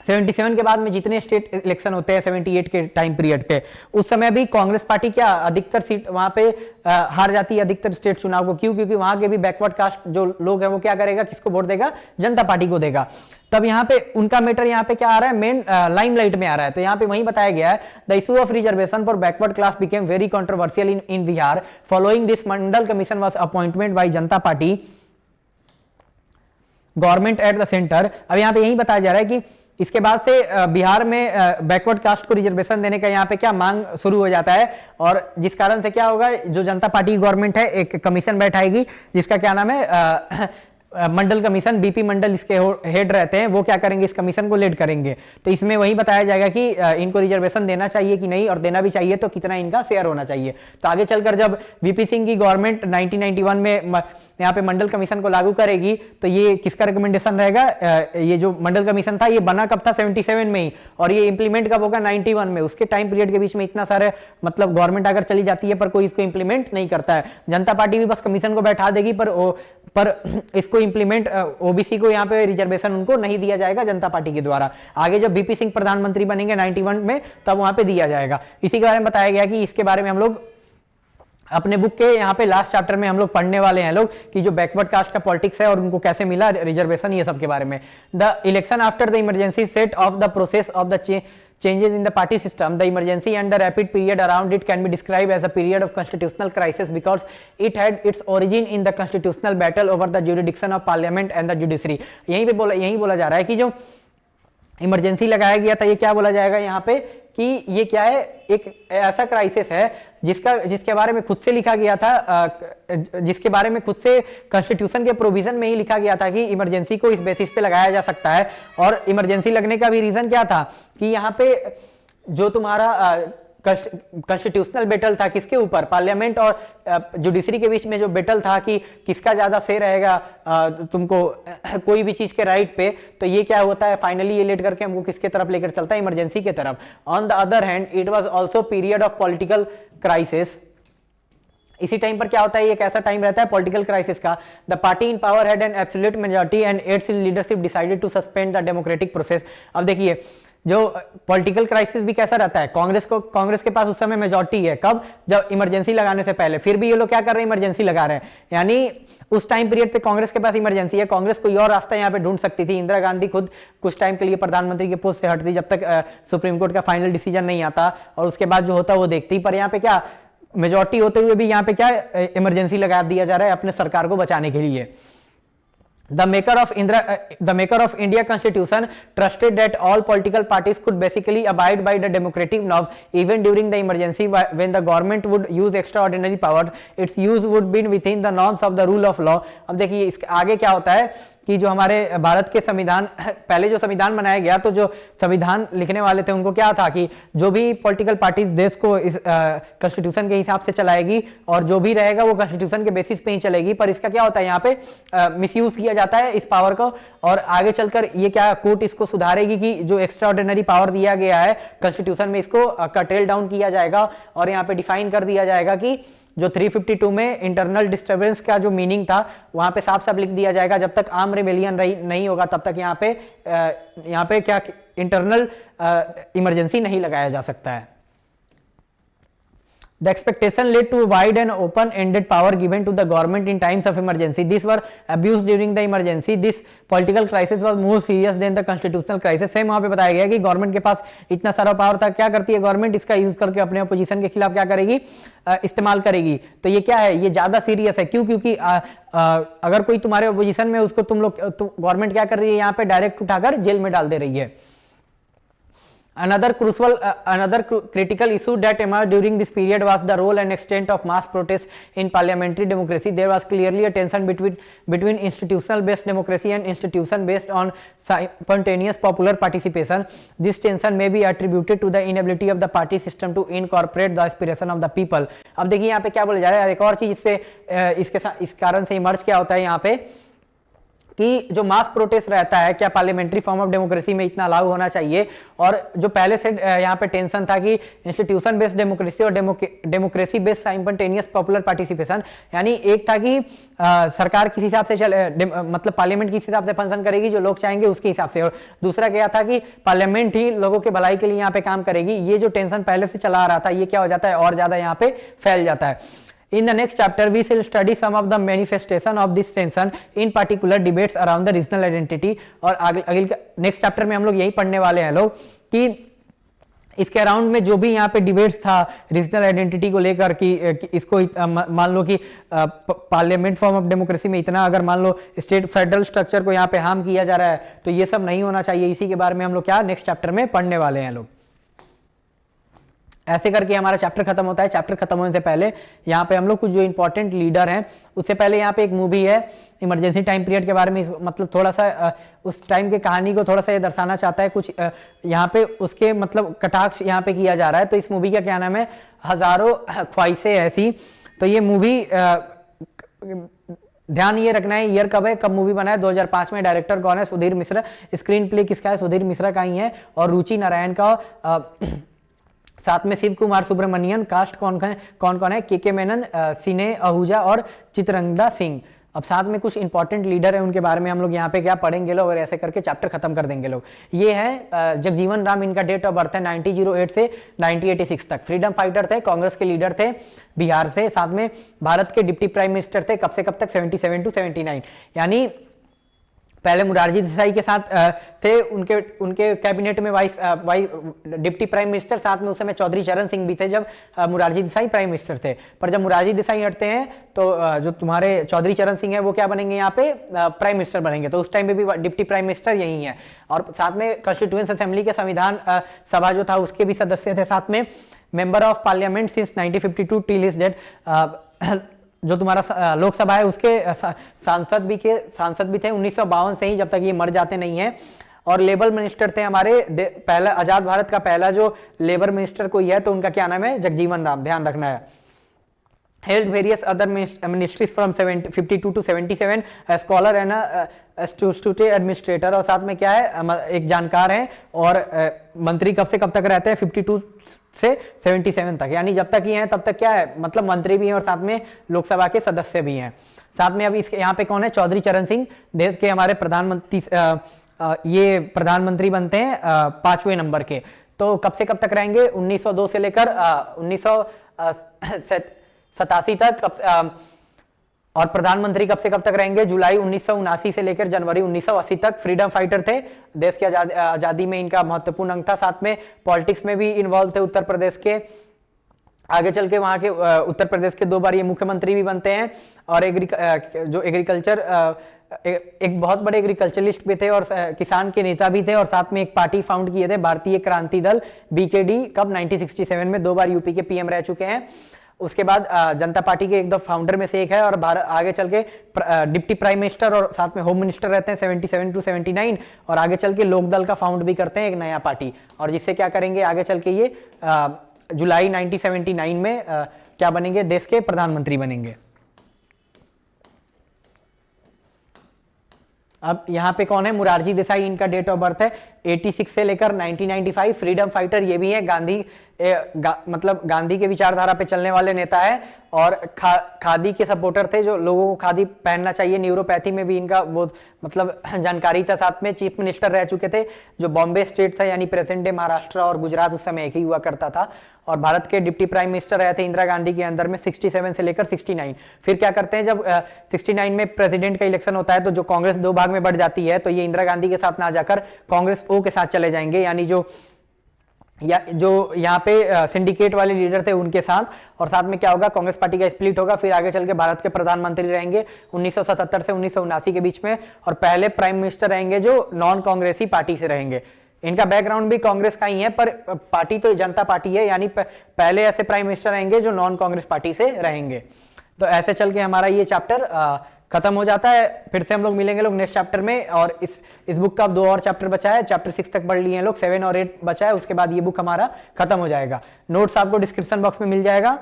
77 के बाद में जितने स्टेट इलेक्शन होते हैं 78 के टाइम पीरियड पे, उस समय भी कांग्रेस पार्टी क्या अधिकतर सीट वहां पे हार जाती है अधिकतर स्टेट चुनाव को। क्यों? क्योंकि वहां के भी बैकवर्ड कास्ट जो लोग हैं वो क्या करेगा, किसको वोट देगा, जनता पार्टी को देगा। तब यहाँ पे उनका मैटर यहाँ पे क्या आ रहा है, मेन लाइमलाइट में आ रहा है। तो यहाँ पे वही बताया गया है, the issue of reservation for backward class became very controversial in Bihar. Following this Mandal commission was appointment by Janata Party government at the centre. अब यहाँ पे यही बताया जा रहा है कि इसके बाद से बिहार में बैकवर्ड कास्ट को रिजर्वेशन देने का यहाँ पे क्या मांग शुरू हो जाता है, और जिस कारण से क्या होगा, जो जनता पार्टी की गवर्नमेंट है एक कमीशन बैठाएगी जिसका क्या नाम है मंडल कमीशन, बीपी मंडल इसके हेड रहते हैं, वो क्या करेंगे, इस कमीशन को लीड करेंगे। तो इसमें वही बताया जाएगा कि इनको रिजर्वेशन देना चाहिए कि नहीं, और देना भी चाहिए तो कितना इनका शेयर होना चाहिए। तो आगे चलकर जब वीपी सिंह की गवर्नमेंट 1991 में यहाँ पे मंडल कमीशन को लागू करेगी, तो ये किसका रिकमेंडेशन रहेगा, ये जो मंडल कमीशन था ये बना कब था, 77 में ही, और ये इंप्लीमेंट कब होगा, 91 में। उसके टाइम पीरियड के बीच में इतना सारे मतलब गवर्नमेंट अगर चली जाती है पर कोई इसको इंप्लीमेंट नहीं करता है। जनता पार्टी भी बस कमीशन को बैठा देगी पर इसको इंप्लीमेंट ओबीसी को यहाँ पे रिजर्वेशन उनको नहीं दिया जाएगा जनता पार्टी के द्वारा। आगे जब बीपी सिंह प्रधानमंत्री बनेंगे 91 में, तब वहां पे दिया जाएगा। इसी के बारे में बताया गया कि इसके बारे में हम लोग अपने बुक के यहाँ पे लास्ट चैप्टर में हम लोग पढ़ने वाले हैं लोग कि जो बैकवर्ड कास्ट का पॉलिटिक्स है और उनको कैसे मिला रिजर्वेशन, ये सब के बारे में। The election after the emergency set of the process of the changes in the party system. The emergency and the rapid period around it can be described as a period of constitutional crisis because it had its origin in the constitutional battle over the jurisdiction of parliament and the judiciary. यही बोला जा रहा है कि जो emergency लगाया गया था, ये क्या बोला जाएगा यहाँ पे कि ये क्या है, एक ऐसा क्राइसिस है जिसके बारे में खुद से लिखा गया था, जिसके बारे में खुद से कॉन्स्टिट्यूशन के प्रोविजन में ही लिखा गया था कि इमरजेंसी को इस बेसिस पे लगाया जा सकता है। और इमरजेंसी लगने का भी रीजन क्या था कि यहाँ पे जो तुम्हारा कॉन्स्टिट्यूशनल बैटल था किसके ऊपर, पार्लियामेंट और जुडिशरी के बीच में जो बैटल था कि किसका ज्यादा से रहेगा तुमको कोई भी चीज के राइट पे, तो ये क्या होता है फाइनली ये लेट करके हमको किसके तरफ लेकर चलता है, इमरजेंसी के तरफ। On the other hand it was also period of political crisis. इसी टाइम पर क्या होता है, एक ऐसा टाइम रहता है पॉलिटिकल क्राइसिस का। The party in power had an absolute majority and its leadership decided to suspend the democratic process. अब देखिए जो पॉलिटिकल क्राइसिस भी कैसा रहता है, कांग्रेस के पास उस समय मेजॉरिटी है, कब, जब इमरजेंसी लगाने से पहले, फिर भी ये लोग क्या कर रहे हैं, इमरजेंसी लगा रहे हैं। यानी उस टाइम पीरियड पे कांग्रेस के पास इमरजेंसी है, कांग्रेस कोई और रास्ता यहाँ पे ढूंढ सकती थी। इंदिरा गांधी खुद कुछ टाइम के लिए प्रधानमंत्री के पोस्ट से हटती जब तक सुप्रीम कोर्ट का फाइनल डिसीजन नहीं आता, और उसके बाद जो होता वो देखती। पर यहाँ पे क्या मेजॉरिटी होते हुए भी यहाँ पे क्या इमरजेंसी लगा दिया जा रहा है अपने सरकार को बचाने के लिए। The maker of India Constitution trusted that all political parties could basically abide by the democratic norms even during the emergency when the government would use extraordinary powers. Its use would be within the norms of the rule of law. अब देखिए इसके आगे क्या होता है कि जो हमारे भारत के संविधान, पहले जो संविधान बनाया गया तो जो संविधान लिखने वाले थे उनको क्या था कि जो भी पॉलिटिकल पार्टीज देश को इस कॉन्स्टिट्यूशन के हिसाब से चलाएगी और जो भी रहेगा वो कॉन्स्टिट्यूशन के बेसिस पे ही चलेगी। पर इसका क्या होता है यहाँ पे मिसयूज किया जाता है इस पावर को, और आगे चलकर ये क्या कोर्ट इसको सुधारेगी कि जो एक्स्ट्रा ऑर्डिनरी पावर दिया गया है कॉन्स्टिट्यूशन में इसको कटेल डाउन किया जाएगा। और यहाँ पे डिफाइन कर दिया जाएगा कि जो 352 में इंटरनल डिस्टर्बेंस का जो मीनिंग था वहां पे साफ साफ लिख दिया जाएगा, जब तक आर्म रेबेलियन नहीं होगा तब तक यहाँ पे क्या इंटरनल इमरजेंसी नहीं लगाया जा सकता है। The expectation led to wide and open-ended power given to the government in times of emergency. These were abused during the emergency. This political crisis was more serious than the constitutional crisis. Same वहां पे बताया गया कि government के पास इतना सारा power था, क्या करती है गवर्नमेंट, इसका यूज करके अपने अपोजिशन के खिलाफ क्या करेगी, इस्तेमाल करेगी। तो ये क्या है, ये ज्यादा सीरियस है। क्यों? क्योंकि अगर कोई तुम्हारे अपोजिशन में उसको गवर्नमेंट क्या कर रही है, यहाँ पे डायरेक्ट उठाकर जेल में डाल दे रही है। Another critical issue that emerged during this period was the role and extent of mass protests in parliamentary democracy. There was clearly a tension between institutional based democracy and institution based on spontaneous popular participation. This tension may be attributed to the inability of the party system to incorporate the aspiration of the people. अब देखिए यहाँ पे क्या बोला जा रहा है, एक और चीज इससे इस कारण से इमर्ज क्या होता है यहाँ पे कि जो मास प्रोटेस्ट रहता है क्या पार्लियामेंट्री फॉर्म ऑफ डेमोक्रेसी में इतना लागू होना चाहिए। और जो पहले से यहाँ पे टेंशन था कि इंस्टीट्यूशन बेस्ड डेमोक्रेसी और democracy based simultaneous popular participation, यानी एक था कि सरकार किस हिसाब से मतलब पार्लियामेंट किस हिसाब से फंक्शन करेगी, जो लोग चाहेंगे उसके हिसाब से, और दूसरा क्या था कि पार्लियामेंट ही लोगों के भलाई के लिए यहाँ पे काम करेगी। ये जो टेंशन पहले से चला आ रहा था ये क्या हो जाता है और ज्यादा यहाँ पे फैल जाता है। In the next chapter, we shall study some of the manifestation of this tension, in particular debates around the regional identity। और अगले नेक्स्ट चैप्टर में हम लोग यही पढ़ने वाले हैं लोग कि इसके अराउंड में जो भी यहाँ पे डिबेट्स था रीजनल आइडेंटिटी को लेकर कि इसको मान लो कि पार्लियामेंट फॉर्म ऑफ डेमोक्रेसी में इतना अगर मान लो स्टेट फेडरल स्ट्रक्चर को यहाँ पे हार्म किया जा रहा है तो ये सब नहीं होना चाहिए। इसी के बारे में हम लोग क्या नेक्स्ट चैप्टर में पढ़ने वाले हैं लोग। ऐसे करके हमारा चैप्टर खत्म होता है। चैप्टर खत्म होने से पहले यहाँ पे हम लोग कुछ जो इंपॉर्टेंट लीडर हैं, उससे पहले यहाँ पे एक मूवी है इमरजेंसी टाइम पीरियड के बारे में, मतलब थोड़ा सा उस टाइम की कहानी को थोड़ा सा ये दर्शाना चाहता है कुछ यहाँ पे उसके मतलब कटाक्ष यहाँ पे किया जा रहा है। तो इस मूवी का क्या नाम है, हजारों ख्वाहिशें ऐसी। तो ये मूवी ध्यान ये रखना है ईयर कब है, कब मूवी बना है, 2005 में। डायरेक्टर कौन है, सुधीर मिश्रा। स्क्रीन प्ले किसका है, सुधीर मिश्रा का ही है और रुचि नारायण का। साथ में शिव कुमार सुब्रमण्यन। कास्ट कौन कौन है, के मेनन, सिने आहूजा और चित्रंगदा सिंह। अब साथ में कुछ इंपॉर्टेंट लीडर है उनके बारे में हम लोग यहाँ पे क्या पढ़ेंगे लोग, और ऐसे करके चैप्टर खत्म कर देंगे लोग। ये है जगजीवन राम, इनका डेट ऑफ बर्थ है 1908 से 1986 तक। फ्रीडम फाइटर थे, कांग्रेस के लीडर थे बिहार से। साथ में भारत के डिप्टी प्राइम मिनिस्टर थे कब से कब तक, 77 to 79। यानी पहले मुरारजी देसाई के साथ थे, उनके कैबिनेट में वाइस डिप्टी प्राइम मिनिस्टर, साथ में उस समय चौधरी चरण सिंह भी थे जब मुरारजी देसाई प्राइम मिनिस्टर थे। पर जब मुरारजी देसाई हटते हैं तो जो तुम्हारे चौधरी चरण सिंह है वो क्या बनेंगे, यहाँ पे प्राइम मिनिस्टर बनेंगे। तो उस टाइम पे भी डिप्टी प्राइम मिनिस्टर यही है। और साथ में कॉन्स्टिट्यूएंट असेंबली के संविधान सभा जो था उसके भी सदस्य थे। साथ में member of parliament since 1952 till his death, जो तुम्हारा लोकसभा है उसके सांसद भी थे 1952 से ही, जब तक ये मर जाते नहीं है। और लेबर मिनिस्टर थे हमारे, पहला आजाद भारत का पहला जो लेबर मिनिस्टर कोई है तो उनका क्या नाम है, जगजीवन राम, ध्यान रखना है। Held various other ministries from 52 to 77, scholar and student administrator. और साथ में क्या है, एक जानकार है। और मंत्री कब से कब तक रहते हैं, 52 से 77 तक, यानी जब तक ये हैं तब तक क्या है, मतलब मंत्री भी हैं और साथ में लोकसभा के सदस्य भी हैं। साथ में अभी इसके यहाँ पे कौन है, चौधरी चरण सिंह, देश के हमारे प्रधानमंत्री, ये प्रधानमंत्री बनते हैं 5वें नंबर के। तो कब से कब तक रहेंगे, 1902 से लेकर 1987 तक। और प्रधानमंत्री कब से कब तक रहेंगे, जुलाई 1979 से लेकर जनवरी 1980 तक। फ्रीडम फाइटर थे, देश की आजादी में इनका महत्वपूर्ण अंग था। साथ में पॉलिटिक्स में भी इन्वॉल्व थे उत्तर प्रदेश के। आगे चल के वहां के उत्तर प्रदेश के 2 बार ये मुख्यमंत्री भी बनते हैं। और जो एग्रीकल्चर, एक बहुत बड़े एग्रीकल्चरलिस्ट भी थे और किसान के नेता भी थे। और साथ में एक पार्टी फाउंड किए थे, भारतीय क्रांति दल, BKD, कब 1967 में, 2 बार यूपी के PM रह चुके हैं। उसके बाद जनता पार्टी के एक दो फाउंडर में से एक है। और आगे चल के डिप्टी प्राइम मिनिस्टर और साथ में होम मिनिस्टर रहते हैं 77 to 79। और आगे चल के लोक दल का फाउंड भी करते हैं, एक नया पार्टी। और जिससे क्या करेंगे, आगे चल के ये जुलाई 1979 में क्या बनेंगे, देश के प्रधानमंत्री बनेंगे। अब यहाँ पे कौन है, मुरारजी देसाई, इनका डेट ऑफ बर्थ है 86 से लेकर 1995। फ्रीडम फाइटर ये भी है, मतलब गांधी के विचारधारा पे चलने वाले नेता है। और खादी के सपोर्टर थे, जो लोगों को खादी पहनना चाहिए। न्यूरोपैथी में भी इनका वो मतलब जानकारी था। साथ में चीफ मिनिस्टर रह चुके थे, जो बॉम्बे स्टेट था, यानी प्रेजेंट डे महाराष्ट्र और गुजरात उस समय एक ही हुआ करता था। और भारत के डिप्टी प्राइम मिनिस्टर रहे थे इंदिरा गांधी के अंदर में 67 से लेकर 69। फिर क्या करते हैं, जब 69 में प्रेसिडेंट का इलेक्शन होता है तो जो कांग्रेस 2 भाग में बढ़ जाती है, तो ये इंदिरा गांधी के साथ ना जाकर कांग्रेस O के साथ चले जाएंगे, यानी जो यहाँ पे सिंडिकेट वाले लीडर थे उनके साथ। और साथ में क्या होगा, कांग्रेस पार्टी का स्प्लिट होगा। फिर आगे चल के भारत के प्रधानमंत्री रहेंगे 1977 से 1979 के बीच में। और पहले प्राइम मिनिस्टर रहेंगे जो नॉन कांग्रेसी पार्टी से रहेंगे। इनका बैकग्राउंड भी कांग्रेस का ही है, पर पार्टी तो जनता पार्टी है, यानी पहले ऐसे प्राइम मिनिस्टर रहेंगे जो नॉन कांग्रेस पार्टी से रहेंगे। तो ऐसे चल के हमारा ये चैप्टर खत्म हो जाता है। फिर से हम लोग मिलेंगे लोग नेक्स्ट चैप्टर में। और इस बुक का 2 और चैप्टर बचा है, चैप्टर 6 तक पढ़ लिए हैं लोग, 7 और 8 बचा है। उसके बाद ये बुक हमारा खत्म हो जाएगा। नोट्स आपको डिस्क्रिप्शन बॉक्स में मिल जाएगा,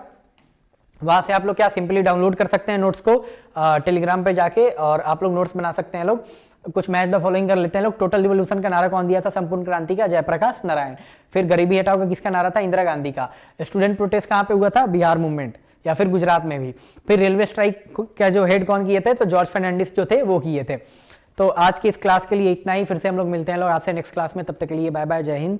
वहां से आप लोग क्या सिंपली डाउनलोड कर सकते हैं नोट्स को टेलीग्राम पे जाके, और आप लोग नोट्स बना सकते हैं लोग। कुछ मैच द फॉलोइंग कर लेते हैं लोग। टोटल रिवोल्यूशन का नारा कौन दिया था, संपूर्ण क्रांति का जयप्रकाश नारायण। फिर गरीबी हटाओ का किसका नारा था, इंदिरा गांधी का। स्टूडेंट प्रोटेस्ट कहाँ पे हुआ था, बिहार मूवमेंट, या फिर गुजरात में भी। फिर रेलवे स्ट्राइक का जो हेड कौन किए थे, तो जॉर्ज फर्नांडिस जो थे वो किए थे। तो आज की इस क्लास के लिए इतना ही। फिर से हम लोग मिलते हैं लोग आपसे नेक्स्ट क्लास में। तब तक के लिए बाय बाय, जय हिंद।